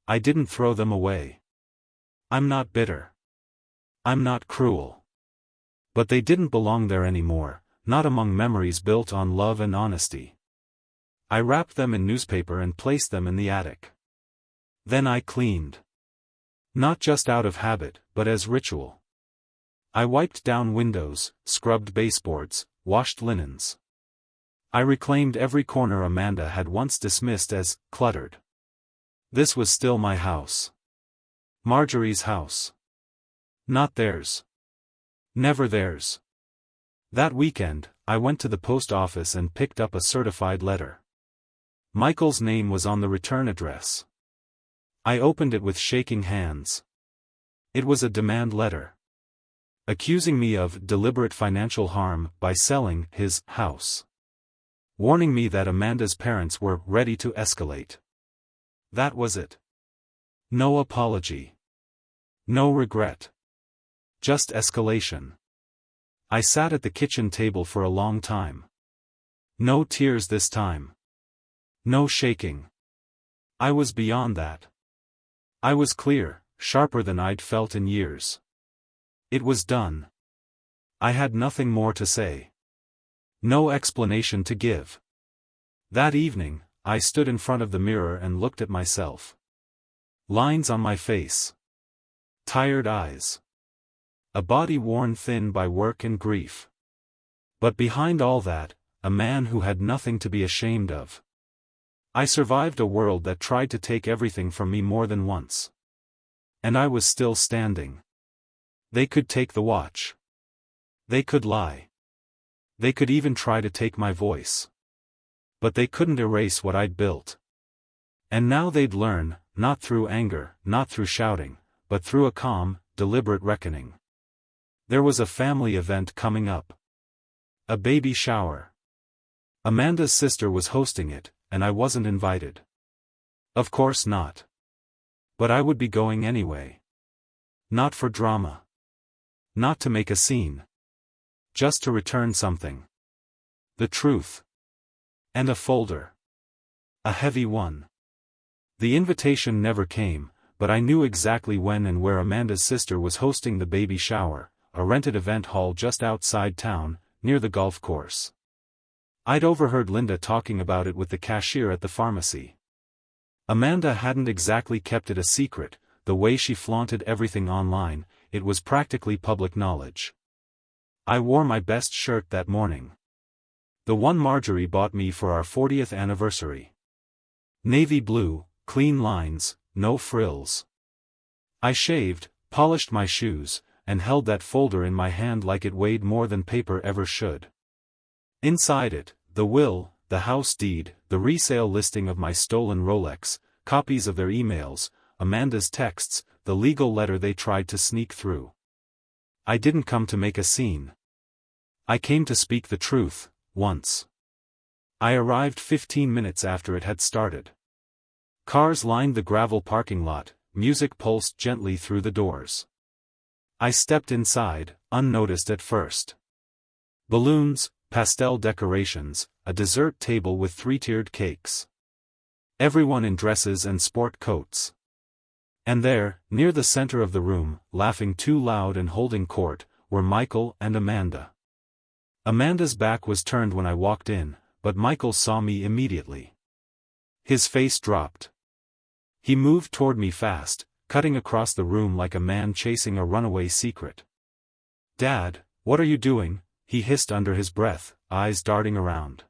I didn't throw them away. I'm not bitter. I'm not cruel. But they didn't belong there anymore, not among memories built on love and honesty. I wrapped them in newspaper and placed them in the attic. Then I cleaned. Not just out of habit, but as ritual. I wiped down windows, scrubbed baseboards, washed linens. I reclaimed every corner Amanda had once dismissed as cluttered. This was still my house. Marjorie's house. Not theirs. Never theirs. That weekend, I went to the post office and picked up a certified letter. Michael's name was on the return address. I opened it with shaking hands. It was a demand letter. Accusing me of deliberate financial harm by selling his house. Warning me that Amanda's parents were ready to escalate. That was it. No apology. No regret. Just escalation. I sat at the kitchen table for a long time. No tears this time. No shaking. I was beyond that. I was clear, sharper than I'd felt in years. It was done. I had nothing more to say. No explanation to give. That evening, I stood in front of the mirror and looked at myself. Lines on my face. Tired eyes. A body worn thin by work and grief. But behind all that, a man who had nothing to be ashamed of. I survived a world that tried to take everything from me more than once. And I was still standing. They could take the watch. They could lie. They could even try to take my voice. But they couldn't erase what I'd built. And now they'd learn, not through anger, not through shouting, but through a calm, deliberate reckoning. There was a family event coming up. A baby shower. Amanda's sister was hosting it, and I wasn't invited. Of course not. But I would be going anyway. Not for drama. Not to make a scene. Just to return something. The truth. And a folder. A heavy one. The invitation never came, but I knew exactly when and where Amanda's sister was hosting the baby shower, a rented event hall just outside town, near the golf course. I'd overheard Linda talking about it with the cashier at the pharmacy. Amanda hadn't exactly kept it a secret, the way she flaunted everything online, it was practically public knowledge. I wore my best shirt that morning. The one Marjorie bought me for our 40th anniversary. Navy blue, clean lines, no frills. I shaved, polished my shoes, and held that folder in my hand like it weighed more than paper ever should. Inside it, the will, the house deed, the resale listing of my stolen Rolex, copies of their emails, Amanda's texts, the legal letter they tried to sneak through. I didn't come to make a scene. I came to speak the truth, once. I arrived 15 minutes after it had started. Cars lined the gravel parking lot, music pulsed gently through the doors. I stepped inside, unnoticed at first. Balloons, pastel decorations, a dessert table with 3-tiered cakes. Everyone in dresses and sport coats. And there, near the center of the room, laughing too loud and holding court, were Michael and Amanda. Amanda's back was turned when I walked in, but Michael saw me immediately. His face dropped. He moved toward me fast, cutting across the room like a man chasing a runaway secret. "Dad, what are you doing?" he hissed under his breath, eyes darting around.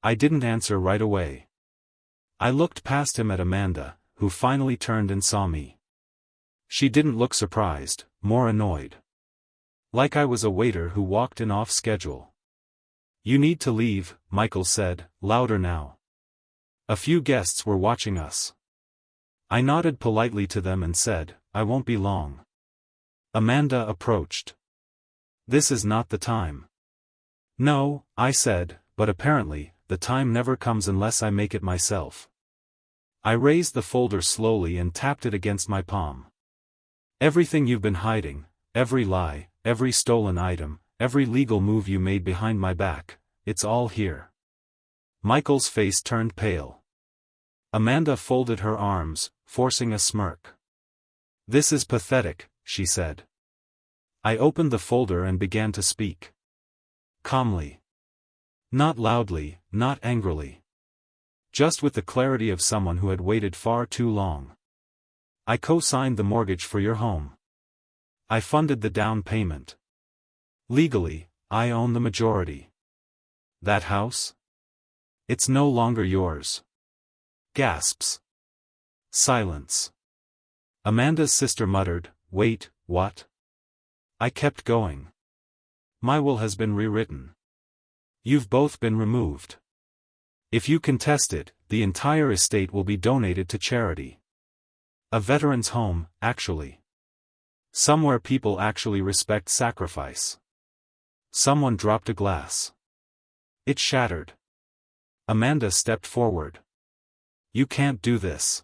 I didn't answer right away. I looked past him at Amanda, who finally turned and saw me. She didn't look surprised, more annoyed. Like I was a waiter who walked in off schedule. "You need to leave," Michael said, louder now. A few guests were watching us. I nodded politely to them and said, "I won't be long." Amanda approached. "This is not the time." "No," I said, "but apparently, the time never comes unless I make it myself." I raised the folder slowly and tapped it against my palm. "Everything you've been hiding, every lie, every stolen item, every legal move you made behind my back, it's all here." Michael's face turned pale. Amanda folded her arms, forcing a smirk. "This is pathetic," she said. I opened the folder and began to speak. Calmly. Not loudly, not angrily. Just with the clarity of someone who had waited far too long. "I co-signed the mortgage for your home. I funded the down payment. Legally, I own the majority. That house? It's no longer yours." Gasps. Silence. Amanda's sister muttered, "Wait, what?" I kept going. "My will has been rewritten. You've both been removed. If you contest it, the entire estate will be donated to charity. A veteran's home, actually. Somewhere people actually respect sacrifice." Someone dropped a glass. It shattered. Amanda stepped forward. "You can't do this.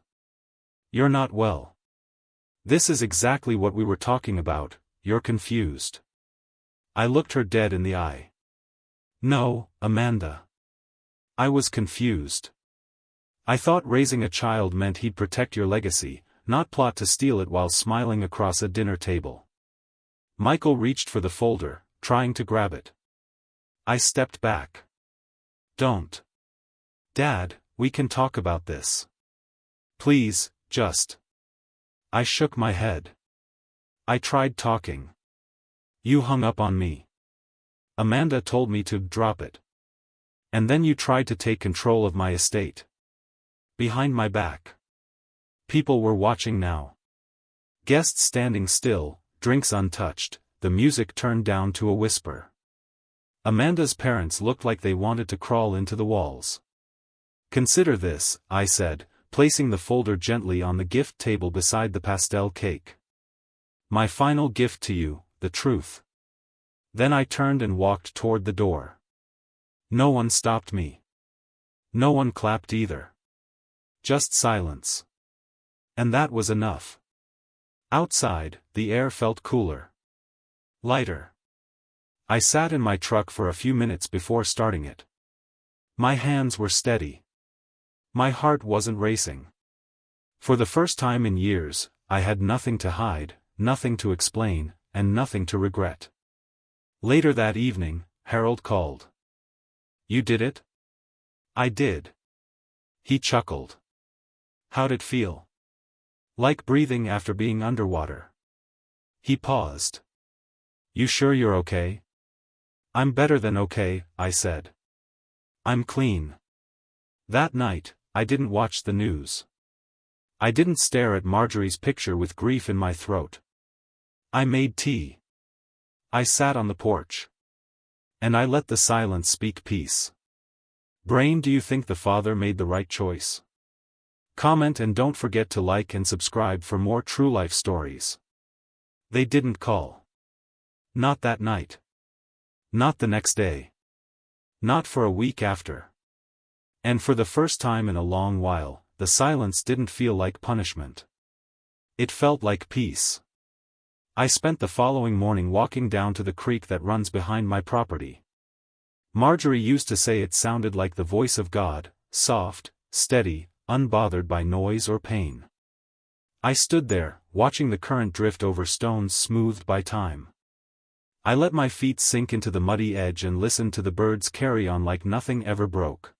You're not well. This is exactly what we were talking about, you're confused." I looked her dead in the eye. "No, Amanda. I was confused. I thought raising a child meant he'd protect your legacy, not plot to steal it while smiling across a dinner table." Michael reached for the folder, trying to grab it. I stepped back. "Don't. Dad, we can talk about this. Please, just." I shook my head. "I tried talking. You hung up on me. Amanda told me to drop it. And then you tried to take control of my estate. Behind my back." People were watching now. Guests standing still, drinks untouched, the music turned down to a whisper. Amanda's parents looked like they wanted to crawl into the walls. "Consider this," I said, placing the folder gently on the gift table beside the pastel cake. "My final gift to you, the truth." Then I turned and walked toward the door. No one stopped me. No one clapped either. Just silence. And that was enough. Outside, the air felt cooler. Lighter. I sat in my truck for a few minutes before starting it. My hands were steady. My heart wasn't racing. For the first time in years, I had nothing to hide, nothing to explain, and nothing to regret. Later that evening, Harold called. "You did it?" "I did." He chuckled. "How'd it feel?" "Like breathing after being underwater." He paused. "You sure you're okay?" "I'm better than okay," I said. "I'm clean." That night, I didn't watch the news. I didn't stare at Marjorie's picture with grief in my throat. I made tea. I sat on the porch. And I let the silence speak peace. Brain, do you think the father made the right choice? Comment and don't forget to like and subscribe for more true life stories. They didn't call. Not that night. Not the next day. Not for a week after. And for the first time in a long while, the silence didn't feel like punishment. It felt like peace. I spent the following morning walking down to the creek that runs behind my property. Marjorie used to say it sounded like the voice of God, soft, steady, unbothered by noise or pain. I stood there, watching the current drift over stones smoothed by time. I let my feet sink into the muddy edge and listened to the birds carry on like nothing ever broke.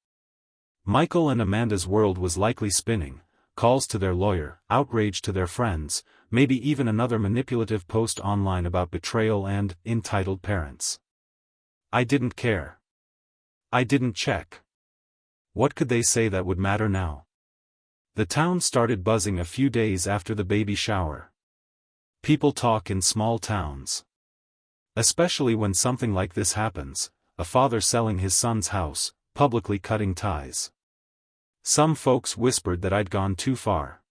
Michael and Amanda's world was likely spinning, calls to their lawyer, outrage to their friends, maybe even another manipulative post online about betrayal and entitled parents. I didn't care. I didn't check. What could they say that would matter now? The town started buzzing a few days after the baby shower. People talk in small towns. Especially when something like this happens, a father selling his son's house, publicly cutting ties. Some folks whispered that I'd gone too far.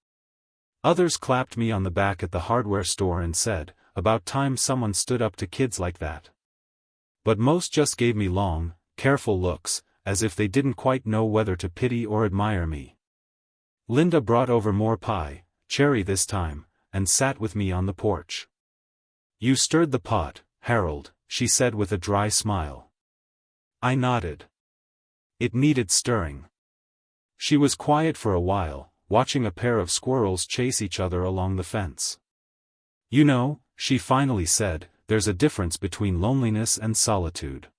Others clapped me on the back at the hardware store and said, "About time someone stood up to kids like that." But most just gave me long, careful looks, as if they didn't quite know whether to pity or admire me. Linda brought over more pie, cherry this time, and sat with me on the porch. "You stirred the pot, Harold," she said with a dry smile. I nodded. It needed stirring. She was quiet for a while, watching a pair of squirrels chase each other along the fence. "You know," she finally said, "there's a difference between loneliness and solitude."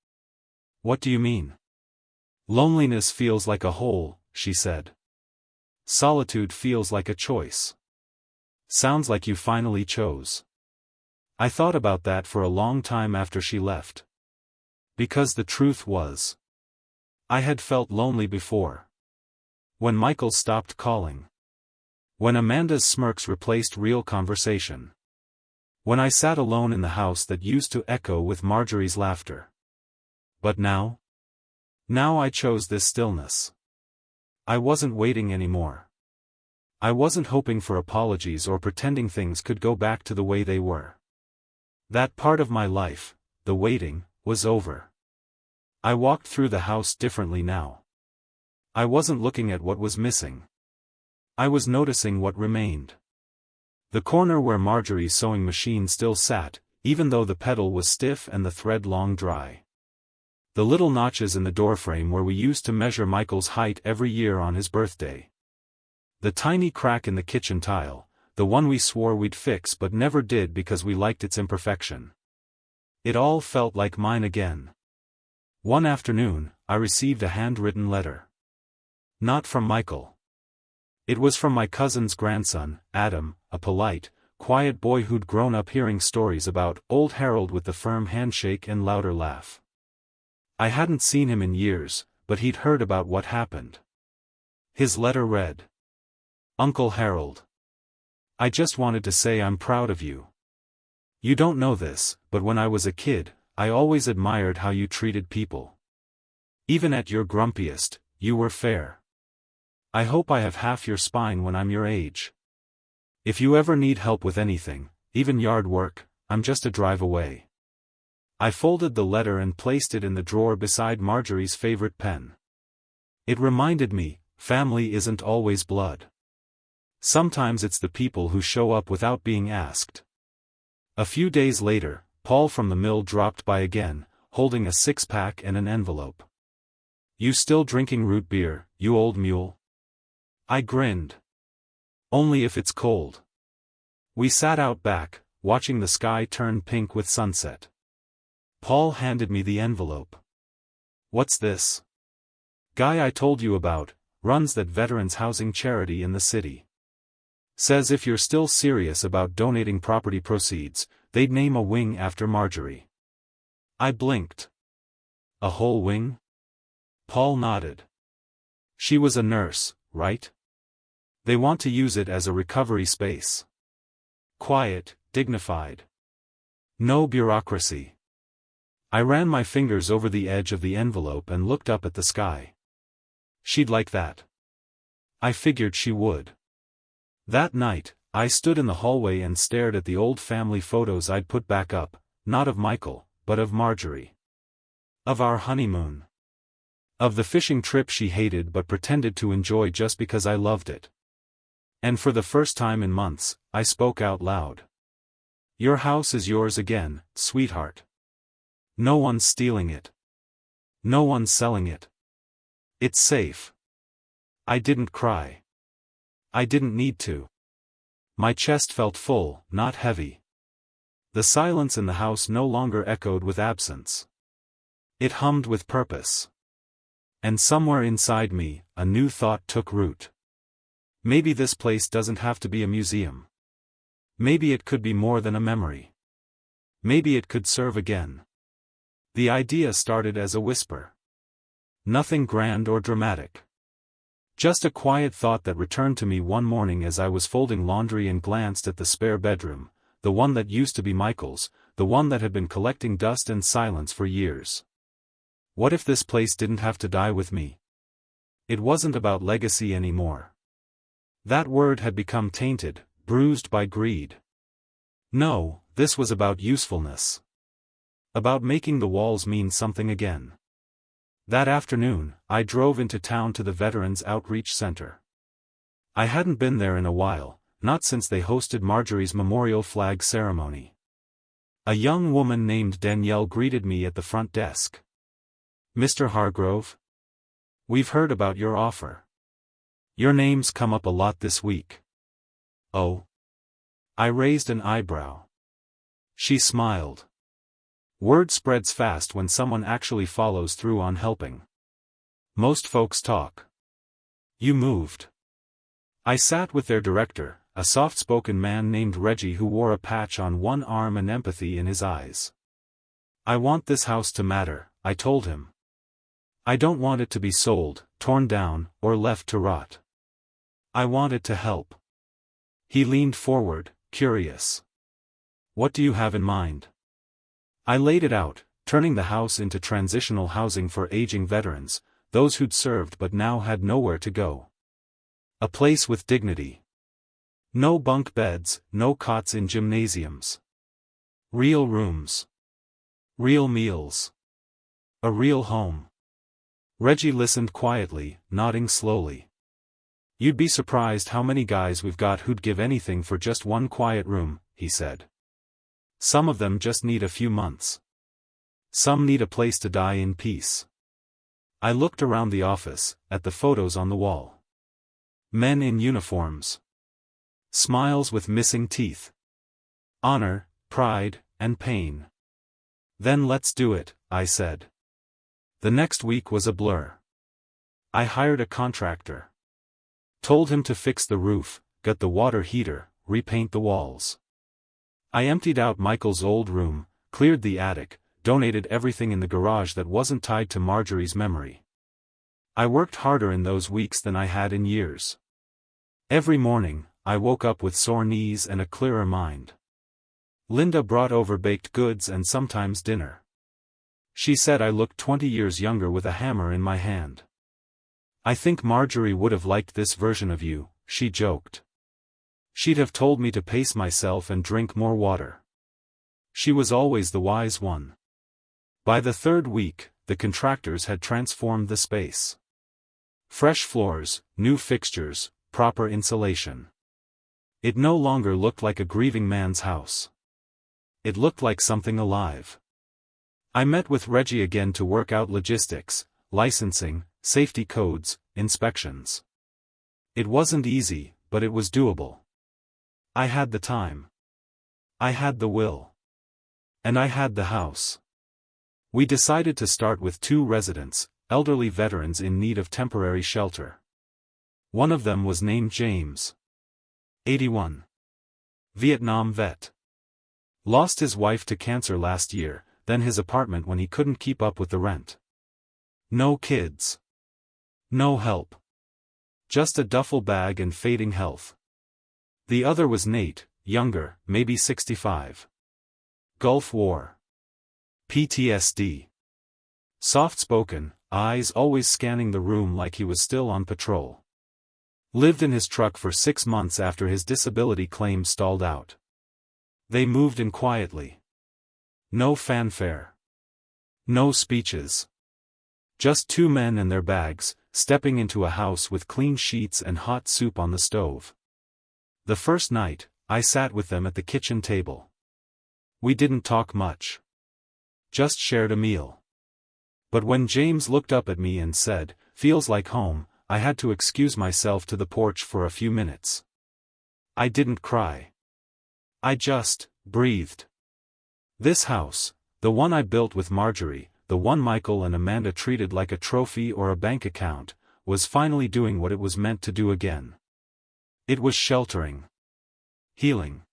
"What do you mean?" "Loneliness feels like a hole," she said. "Solitude feels like a choice." "Sounds like you finally chose." I thought about that for a long time after she left. Because the truth was, I had felt lonely before. When Michael stopped calling. When Amanda's smirks replaced real conversation. When I sat alone in the house that used to echo with Marjorie's laughter. But now? Now I chose this stillness. I wasn't waiting anymore. I wasn't hoping for apologies or pretending things could go back to the way they were. That part of my life, the waiting, was over. I walked through the house differently now. I wasn't looking at what was missing. I was noticing what remained. The corner where Marjorie's sewing machine still sat, even though the pedal was stiff and the thread long dry. The little notches in the doorframe where we used to measure Michael's height every year on his birthday. The tiny crack in the kitchen tile, the one we swore we'd fix but never did because we liked its imperfection. It all felt like mine again. One afternoon, I received a handwritten letter. Not from Michael. It was from my cousin's grandson, Adam, a polite, quiet boy who'd grown up hearing stories about old Harold with the firm handshake and louder laugh. I hadn't seen him in years, but he'd heard about what happened. His letter read, "Uncle Harold. I just wanted to say I'm proud of you. You don't know this, but when I was a kid, I always admired how you treated people. Even at your grumpiest, you were fair. I hope I have half your spine when I'm your age. If you ever need help with anything, even yard work, I'm just a drive away. I folded the letter and placed it in the drawer beside Marjorie's favorite pen. It reminded me, family isn't always blood. Sometimes it's the people who show up without being asked. A few days later, Paul from the mill dropped by again, holding a six-pack and an envelope. You still drinking root beer, you old mule? I grinned. Only if it's cold. We sat out back, watching the sky turn pink with sunset. Paul handed me the envelope. What's this? Guy I told you about, runs that veterans housing charity in the city. Says if you're still serious about donating property proceeds, they'd name a wing after Marjorie. I blinked. A whole wing? Paul nodded. She was a nurse, right? They want to use it as a recovery space. Quiet, dignified. No bureaucracy. I ran my fingers over the edge of the envelope and looked up at the sky. She'd like that. I figured she would. That night, I stood in the hallway and stared at the old family photos I'd put back up, not of Michael, but of Marjorie. Of our honeymoon. Of the fishing trip she hated but pretended to enjoy just because I loved it. And for the first time in months, I spoke out loud. Your house is yours again, sweetheart. No one's stealing it. No one's selling it. It's safe. I didn't cry. I didn't need to. My chest felt full, not heavy. The silence in the house no longer echoed with absence. It hummed with purpose. And somewhere inside me, a new thought took root. Maybe this place doesn't have to be a museum. Maybe it could be more than a memory. Maybe it could serve again. The idea started as a whisper. Nothing grand or dramatic. Just a quiet thought that returned to me one morning as I was folding laundry and glanced at the spare bedroom, the one that used to be Michael's, the one that had been collecting dust and silence for years. What if this place didn't have to die with me? It wasn't about legacy anymore. That word had become tainted, bruised by greed. No, this was about usefulness. About making the walls mean something again. That afternoon, I drove into town to the Veterans Outreach Center. I hadn't been there in a while, not since they hosted Marjorie's memorial flag ceremony. A young woman named Danielle greeted me at the front desk. Mr. Hargrove? We've heard about your offer. Your name's come up a lot this week. Oh? I raised an eyebrow. She smiled. Word spreads fast when someone actually follows through on helping. Most folks talk. You moved. I sat with their director, a soft-spoken man named Reggie who wore a patch on one arm and empathy in his eyes. I want this house to matter, I told him. I don't want it to be sold, torn down, or left to rot. I want it to help. He leaned forward, curious. What do you have in mind? I laid it out, turning the house into transitional housing for aging veterans, those who'd served but now had nowhere to go. A place with dignity. No bunk beds, no cots in gymnasiums. Real rooms. Real meals. A real home. Reggie listened quietly, nodding slowly. You'd be surprised how many guys we've got who'd give anything for just one quiet room, he said. Some of them just need a few months. Some need a place to die in peace. I looked around the office, at the photos on the wall. Men in uniforms. Smiles with missing teeth. Honor, pride, and pain. Then let's do it, I said. The next week was a blur. I hired a contractor. Told him to fix the roof, gut the water heater, repaint the walls. I emptied out Michael's old room, cleared the attic, donated everything in the garage that wasn't tied to Marjorie's memory. I worked harder in those weeks than I had in years. Every morning, I woke up with sore knees and a clearer mind. Linda brought over baked goods and sometimes dinner. She said I looked 20 years younger with a hammer in my hand. "I think Marjorie would have liked this version of you," she joked. "She'd have told me to pace myself and drink more water." She was always the wise one. By the third week, the contractors had transformed the space. Fresh floors, new fixtures, proper insulation. It no longer looked like a grieving man's house. It looked like something alive. I met with Reggie again to work out logistics, licensing, safety codes, inspections. It wasn't easy, but it was doable. I had the time. I had the will. And I had the house. We decided to start with 2 residents, elderly veterans in need of temporary shelter. One of them was named James. 81. Vietnam vet. Lost his wife to cancer last year, then his apartment when he couldn't keep up with the rent. No kids. No help. Just a duffel bag and fading health. The other was Nate, younger, maybe 65. Gulf War. PTSD. Soft-spoken, eyes always scanning the room like he was still on patrol. Lived in his truck for 6 months after his disability claim stalled out. They moved in quietly. No fanfare. No speeches. Just 2 men and their bags, stepping into a house with clean sheets and hot soup on the stove. The first night, I sat with them at the kitchen table. We didn't talk much. Just shared a meal. But when James looked up at me and said, "Feels like home," I had to excuse myself to the porch for a few minutes. I didn't cry. I just breathed. This house, the one I built with Marjorie, the one Michael and Amanda treated like a trophy or a bank account, was finally doing what it was meant to do again. It was sheltering. Healing.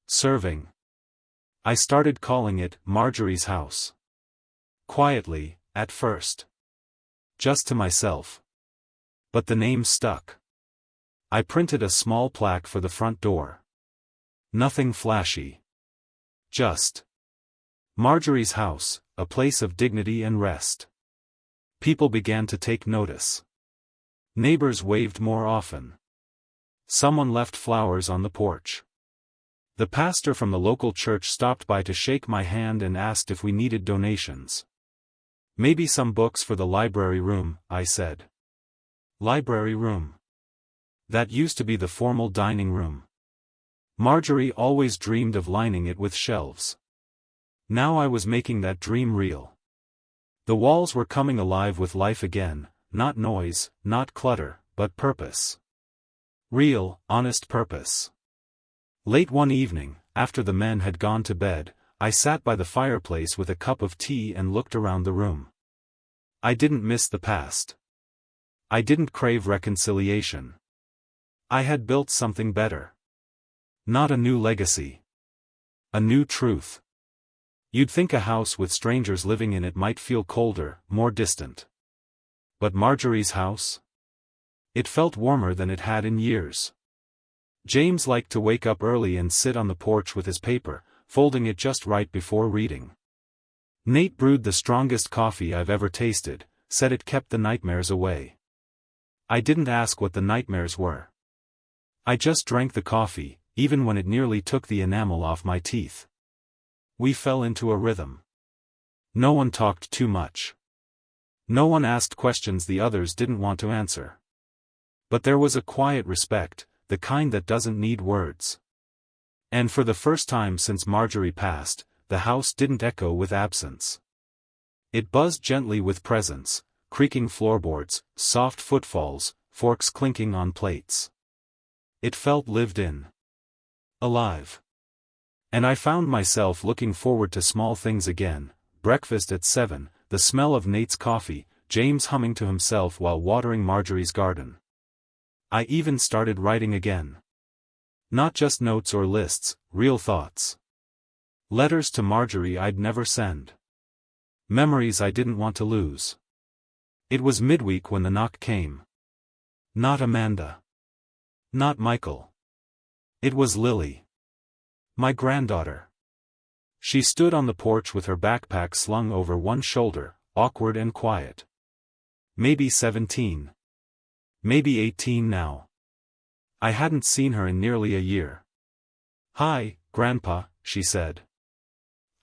Serving. I started calling it Marjorie's house. Quietly, at first. Just to myself. But the name stuck. I printed a small plaque for the front door. Nothing flashy. Just Marjorie's house, a place of dignity and rest. People began to take notice. Neighbors waved more often. Someone left flowers on the porch. The pastor from the local church stopped by to shake my hand and asked if we needed donations. "Maybe some books for the library room," I said. Library room. That used to be the formal dining room. Marjorie always dreamed of lining it with shelves. Now I was making that dream real. The walls were coming alive with life again, not noise, not clutter, but purpose. Real, honest purpose. Late one evening, after the men had gone to bed, I sat by the fireplace with a cup of tea and looked around the room. I didn't miss the past. I didn't crave reconciliation. I had built something better. Not a new legacy. A new truth. You'd think a house with strangers living in it might feel colder, more distant. But Marjorie's house? It felt warmer than it had in years. James liked to wake up early and sit on the porch with his paper, folding it just right before reading. Nate brewed the strongest coffee I've ever tasted, said it kept the nightmares away. I didn't ask what the nightmares were. I just drank the coffee, even when it nearly took the enamel off my teeth. We fell into a rhythm. No one talked too much. No one asked questions the others didn't want to answer. But there was a quiet respect, the kind that doesn't need words. And for the first time since Marjorie passed, the house didn't echo with absence. It buzzed gently with presence, creaking floorboards, soft footfalls, forks clinking on plates. It felt lived in. Alive. And I found myself looking forward to small things again: breakfast at 7, the smell of Nate's coffee, James humming to himself while watering Marjorie's garden. I even started writing again. Not just notes or lists, real thoughts. Letters to Marjorie I'd never send. Memories I didn't want to lose. It was midweek when the knock came. Not Amanda. Not Michael. It was Lily. My granddaughter. She stood on the porch with her backpack slung over one shoulder, awkward and quiet. Maybe 17. Maybe 18 now. I hadn't seen her in nearly a year. "Hi, Grandpa," she said.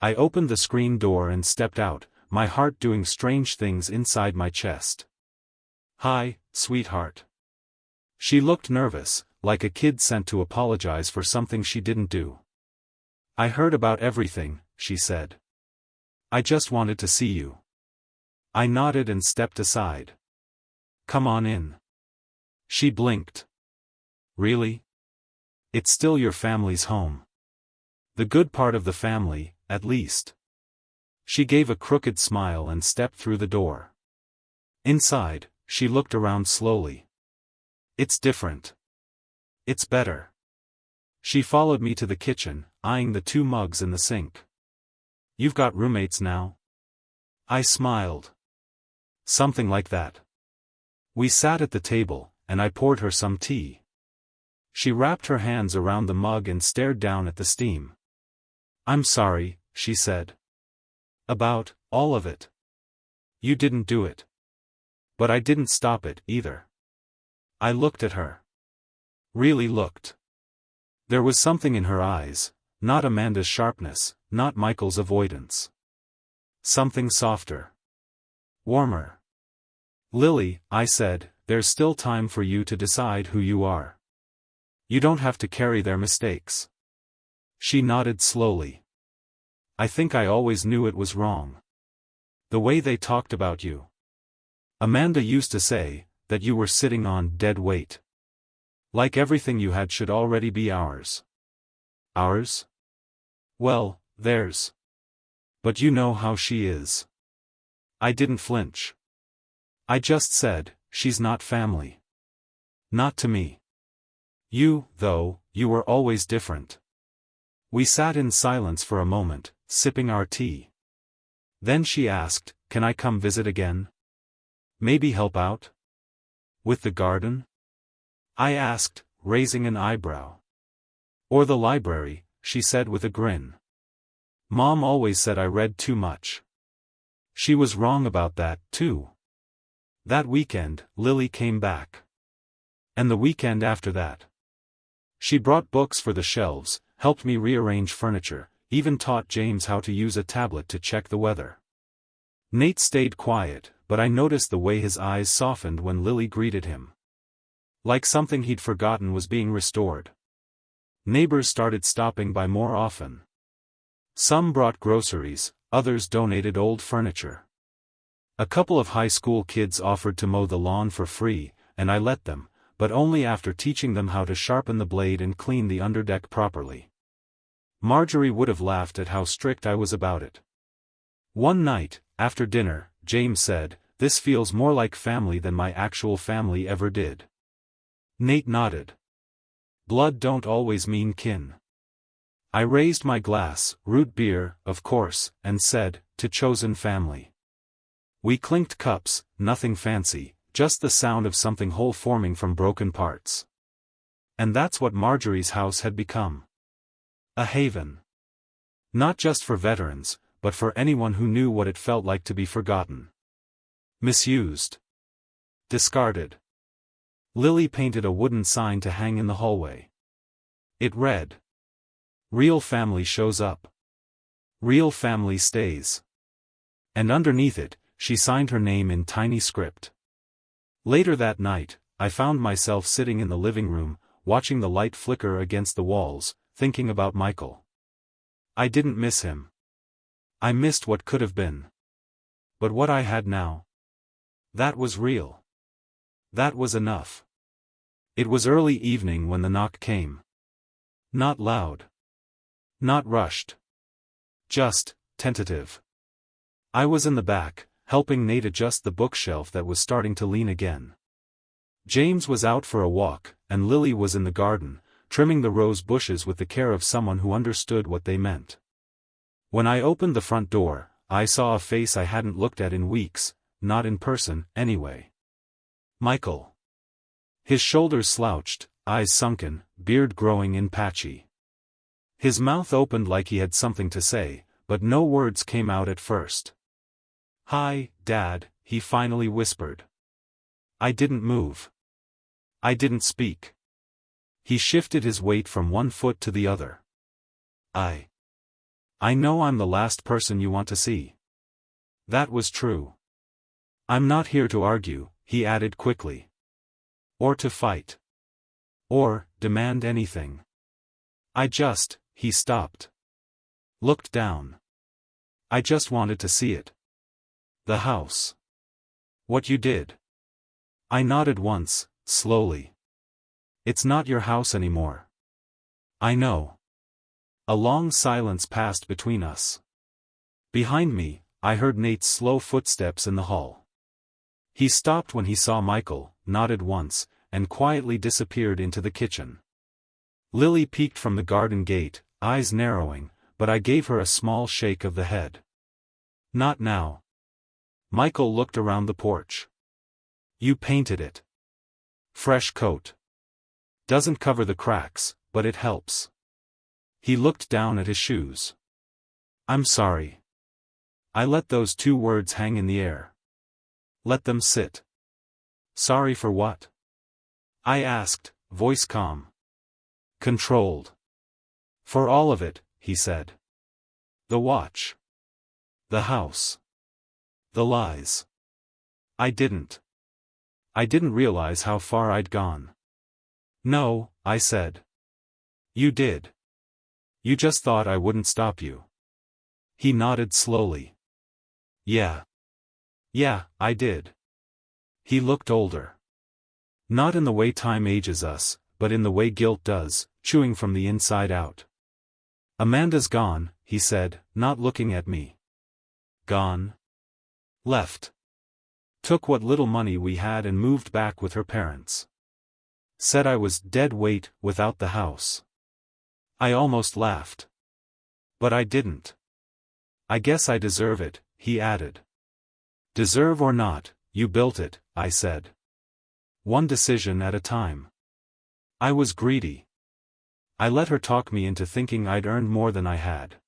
I opened the screen door and stepped out, my heart doing strange things inside my chest. "Hi, sweetheart." She looked nervous, like a kid sent to apologize for something she didn't do. "I heard about everything," she said. "I just wanted to see you." I nodded and stepped aside. "Come on in." She blinked. "Really? It's still your family's home. The good part of the family, at least." She gave a crooked smile and stepped through the door. Inside, she looked around slowly. "It's different. It's better." She followed me to the kitchen, eyeing the 2 mugs in the sink. "You've got roommates now?" I smiled. "Something like that." We sat at the table, and I poured her some tea. She wrapped her hands around the mug and stared down at the steam. "I'm sorry," she said. "About all of it. You didn't do it. But I didn't stop it, either." I looked at her. Really looked. There was something in her eyes, not Amanda's sharpness, not Michael's avoidance. Something softer. Warmer. "Lily," I said, "there's still time for you to decide who you are. You don't have to carry their mistakes." She nodded slowly. "I think I always knew it was wrong. The way they talked about you. Amanda used to say, that you were sitting on dead weight. Like everything you had should already be ours." "Ours?" "Well, theirs. But you know how she is." I didn't flinch. I just said, "She's not family. Not to me. You, though, you were always different." We sat in silence for a moment, sipping our tea. Then she asked, "Can I come visit again? Maybe help out? With the garden?" I asked, raising an eyebrow. "Or the library," she said with a grin. "Mom always said I read too much." She was wrong about that, too. That weekend, Lily came back. And the weekend after that. She brought books for the shelves, helped me rearrange furniture, even taught James how to use a tablet to check the weather. Nate stayed quiet, but I noticed the way his eyes softened when Lily greeted him. Like something he'd forgotten was being restored. Neighbors started stopping by more often. Some brought groceries, others donated old furniture. A couple of high school kids offered to mow the lawn for free, and I let them, but only after teaching them how to sharpen the blade and clean the underdeck properly. Marjorie would have laughed at how strict I was about it. One night, after dinner, James said, "This feels more like family than my actual family ever did." Nate nodded. Blood don't always mean kin. I raised my glass, root beer, of course, and said, "To chosen family." We clinked cups, nothing fancy, just the sound of something whole forming from broken parts. And that's what Marjorie's house had become. A haven. Not just for veterans, but for anyone who knew what it felt like to be forgotten. Misused. Discarded. Lily painted a wooden sign to hang in the hallway. It read, "Real family shows up. Real family stays." And underneath it, she signed her name in tiny script. Later that night, I found myself sitting in the living room, watching the light flicker against the walls, thinking about Michael. I didn't miss him. I missed what could have been. But what I had now, that was real. That was enough. It was early evening when the knock came. Not loud. Not rushed. Just tentative. I was in the back, helping Nate adjust the bookshelf that was starting to lean again. James was out for a walk, and Lily was in the garden, trimming the rose bushes with the care of someone who understood what they meant. When I opened the front door, I saw a face I hadn't looked at in weeks, not in person, anyway. Michael. His shoulders slouched, eyes sunken, beard growing in patchy. His mouth opened like he had something to say, but no words came out at first. "Hi, Dad," he finally whispered. I didn't move. I didn't speak. He shifted his weight from one foot to the other. I know I'm the last person you want to see." That was true. "I'm not here to argue," he added quickly. "Or to fight. Or demand anything. He stopped. Looked down. "I just wanted to see it. The house. What you did." I nodded once, slowly. "It's not your house anymore." "I know." A long silence passed between us. Behind me, I heard Nate's slow footsteps in the hall. He stopped when he saw Michael, nodded once, and quietly disappeared into the kitchen. Lily peeked from the garden gate, eyes narrowing, but I gave her a small shake of the head. "Not now." Michael looked around the porch. "You painted it. Fresh coat. Doesn't cover the cracks, but it helps." He looked down at his shoes. "I'm sorry." I let those two words hang in the air. Let them sit. "Sorry for what?" I asked, voice calm. Controlled. "For all of it," he said. "The watch. The house. The lies. I didn't realize how far I'd gone." "No," I said. "You did. You just thought I wouldn't stop you." He nodded slowly. Yeah, I did." He looked older. Not in the way time ages us, but in the way guilt does, chewing from the inside out. "Amanda's gone," he said, not looking at me. "Gone? Left. Took what little money we had and moved back with her parents. Said I was dead weight without the house." I almost laughed. "But I didn't. I guess I deserve it," he added. "Deserve or not, you built it," I said. "One decision at a time." I was greedy. I let her talk me into thinking I'd earned more than I had.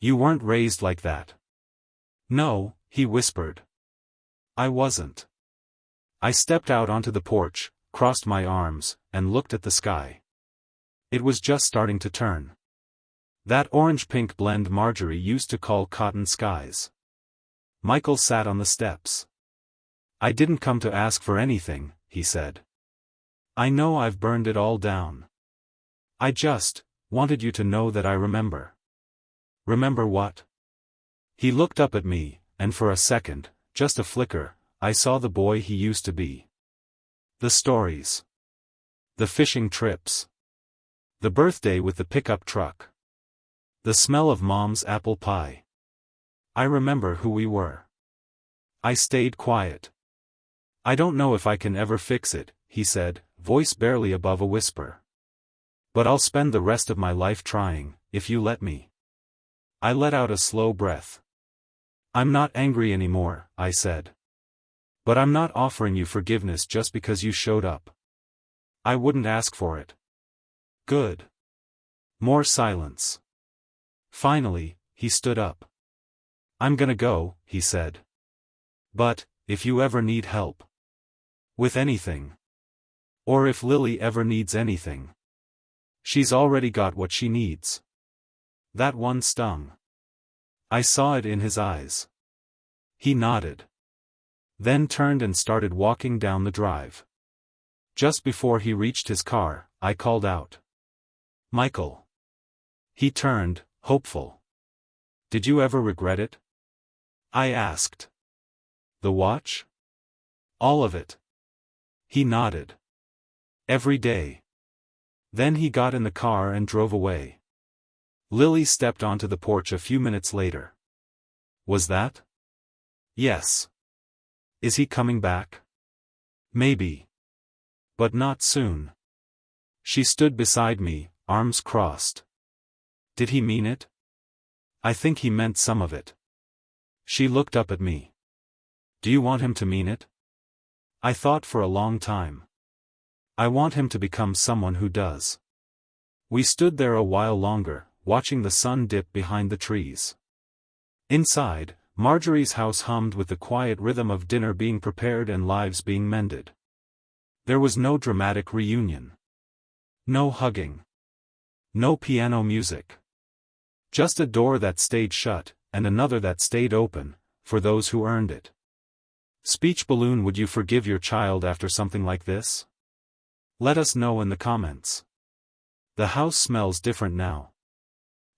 "You weren't raised like that." "No," he whispered. "I wasn't." I stepped out onto the porch, crossed my arms, and looked at the sky. It was just starting to turn. That orange-pink blend Marjorie used to call cotton skies. Michael sat on the steps. "I didn't come to ask for anything," he said. "I know I've burned it all down. I just wanted you to know that I remember." "Remember what?" He looked up at me, and for a second, just a flicker, I saw the boy he used to be. The stories. The fishing trips. The birthday with the pickup truck. The smell of Mom's apple pie. I remember who we were. I stayed quiet. "I don't know if I can ever fix it," he said, voice barely above a whisper. "But I'll spend the rest of my life trying, if you let me." I let out a slow breath. "I'm not angry anymore," I said. "But I'm not offering you forgiveness just because you showed up. I wouldn't ask for it." "Good." More silence. Finally, he stood up. "I'm gonna go," he said. "But, if you ever need help. With anything. Or if Lily ever needs anything. She's already got what she needs." That one stung. I saw it in his eyes. He nodded. Then turned and started walking down the drive. Just before he reached his car, I called out. "Michael." He turned, hopeful. "Did you ever regret it?" I asked. "The watch?" "All of it." He nodded. "Every day." Then he got in the car and drove away. Lily stepped onto the porch a few minutes later. "Was that?" "Yes." "Is he coming back?" "Maybe. But not soon." She stood beside me, arms crossed. "Did he mean it?" "I think he meant some of it." She looked up at me. "Do you want him to mean it?" I thought for a long time. "I want him to become someone who does." We stood there a while longer, watching the sun dip behind the trees. Inside, Marjorie's house hummed with the quiet rhythm of dinner being prepared and lives being mended. There was no dramatic reunion. No hugging. No piano music. Just a door that stayed shut, and another that stayed open, for those who earned it. Speech balloon: would you forgive your child after something like this? Let us know in the comments. The house smells different now.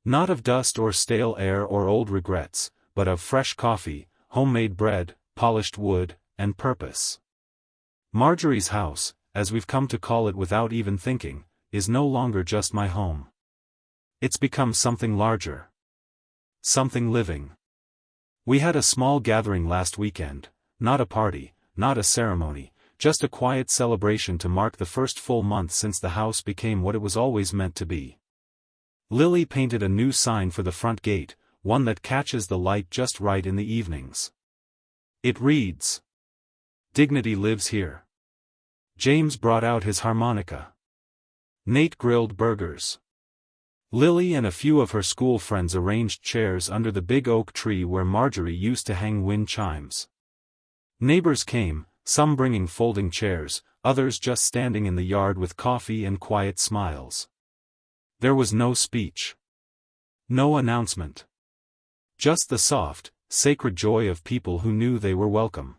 Not of dust or stale air or old regrets, but of fresh coffee, homemade bread, polished wood, and purpose. Marjorie's house, as we've come to call it without even thinking, is no longer just my home. It's become something larger. Something living. We had a small gathering last weekend, not a party, not a ceremony, just a quiet celebration to mark the first full month since the house became what it was always meant to be. Lily painted a new sign for the front gate, one that catches the light just right in the evenings. It reads, "Dignity lives here." James brought out his harmonica. Nate grilled burgers. Lily and a few of her school friends arranged chairs under the big oak tree where Marjorie used to hang wind chimes. Neighbors came, some bringing folding chairs, others just standing in the yard with coffee and quiet smiles. There was no speech. No announcement. Just the soft, sacred joy of people who knew they were welcome.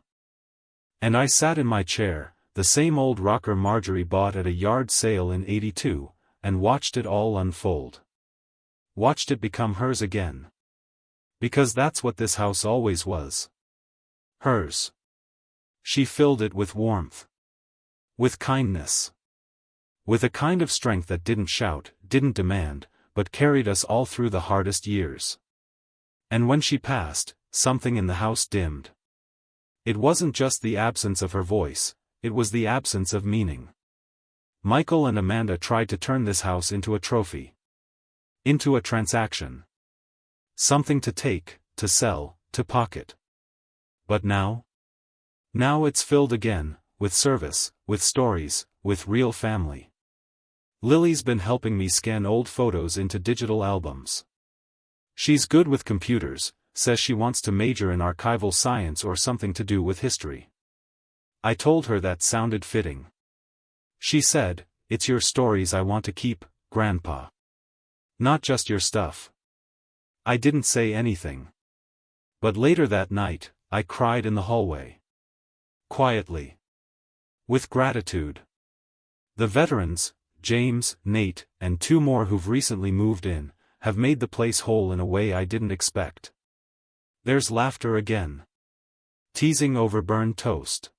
And I sat in my chair, the same old rocker Marjorie bought at a yard sale in '82, and watched it all unfold. Watched it become hers again. Because that's what this house always was. Hers. She filled it with warmth. With kindness. With a kind of strength that didn't shout, didn't demand, but carried us all through the hardest years. And when she passed, something in the house dimmed. It wasn't just the absence of her voice, it was the absence of meaning. Michael and Amanda tried to turn this house into a trophy. Into a transaction. Something to take, to sell, to pocket. But now? Now it's filled again, with service, with stories, with real family. Lily's been helping me scan old photos into digital albums. She's good with computers, says she wants to major in archival science or something to do with history. I told her that sounded fitting. She said, "It's your stories I want to keep, Grandpa. Not just your stuff." I didn't say anything. But later that night, I cried in the hallway. Quietly. With gratitude. The veterans, James, Nate, and two more who've recently moved in, have made the place whole in a way I didn't expect. There's laughter again. Teasing over burned toast.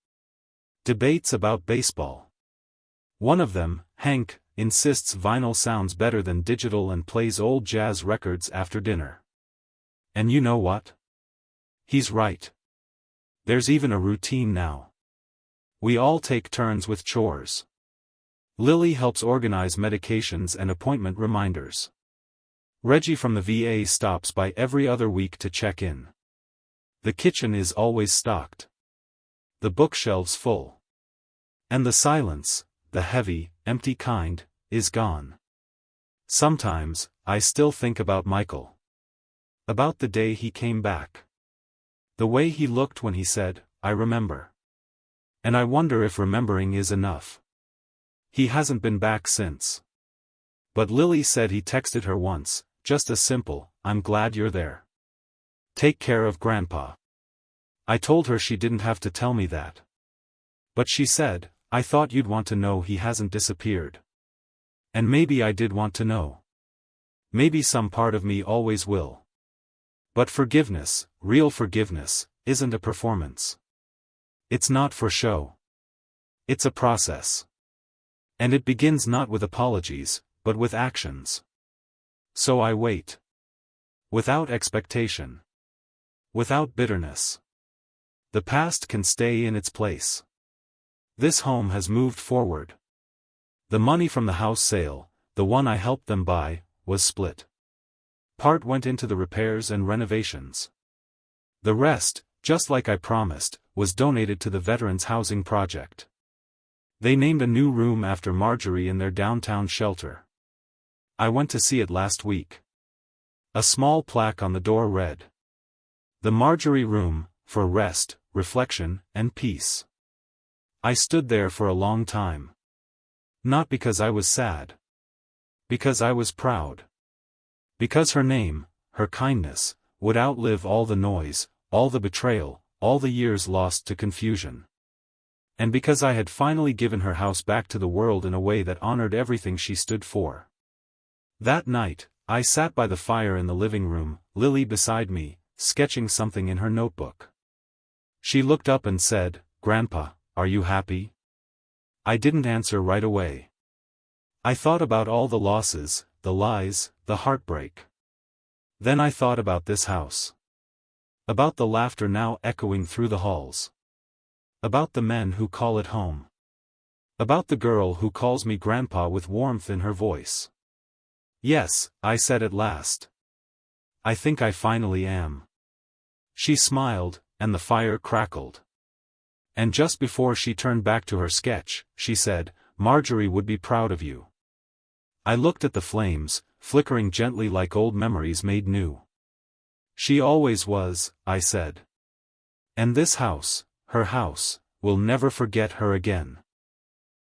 Debates about baseball. One of them, Hank, insists vinyl sounds better than digital and plays old jazz records after dinner. And you know what? He's right. There's even a routine now. We all take turns with chores. Lily helps organize medications and appointment reminders. Reggie from the VA stops by every other week to check in. The kitchen is always stocked. The bookshelves full. And the silence, the heavy, empty kind, is gone. Sometimes, I still think about Michael. About the day he came back. The way he looked when he said, "I remember." And I wonder if remembering is enough. He hasn't been back since. But Lily said he texted her once, just a simple, "I'm glad you're there. Take care of Grandpa." I told her she didn't have to tell me that. But she said, "I thought you'd want to know he hasn't disappeared." And maybe I did want to know. Maybe some part of me always will. But forgiveness, real forgiveness, isn't a performance. It's not for show. It's a process. And it begins not with apologies, but with actions. So I wait. Without expectation. Without bitterness. The past can stay in its place. This home has moved forward. The money from the house sale, the one I helped them buy, was split. Part went into the repairs and renovations. The rest, just like I promised, was donated to the Veterans Housing Project. They named a new room after Marjorie in their downtown shelter. I went to see it last week. A small plaque on the door read, The Marjorie room, for rest, reflection, and peace. I stood there for a long time. Not because I was sad. Because I was proud. Because her name, her kindness, would outlive all the noise, all the betrayal, all the years lost to confusion. And because I had finally given her house back to the world in a way that honored everything she stood for. That night, I sat by the fire in the living room, Lily beside me, sketching something in her notebook. She looked up and said, "Grandpa, are you happy?" I didn't answer right away. I thought about all the losses, the lies, the heartbreak. Then I thought about this house. About the laughter now echoing through the halls. About the men who call it home. About the girl who calls me Grandpa with warmth in her voice. "Yes," I said at last. "I think I finally am." She smiled, and the fire crackled. And just before she turned back to her sketch, she said, "Marjorie would be proud of you." I looked at the flames, flickering gently like old memories made new. "She always was," I said. "And this house, her house, will never forget her again."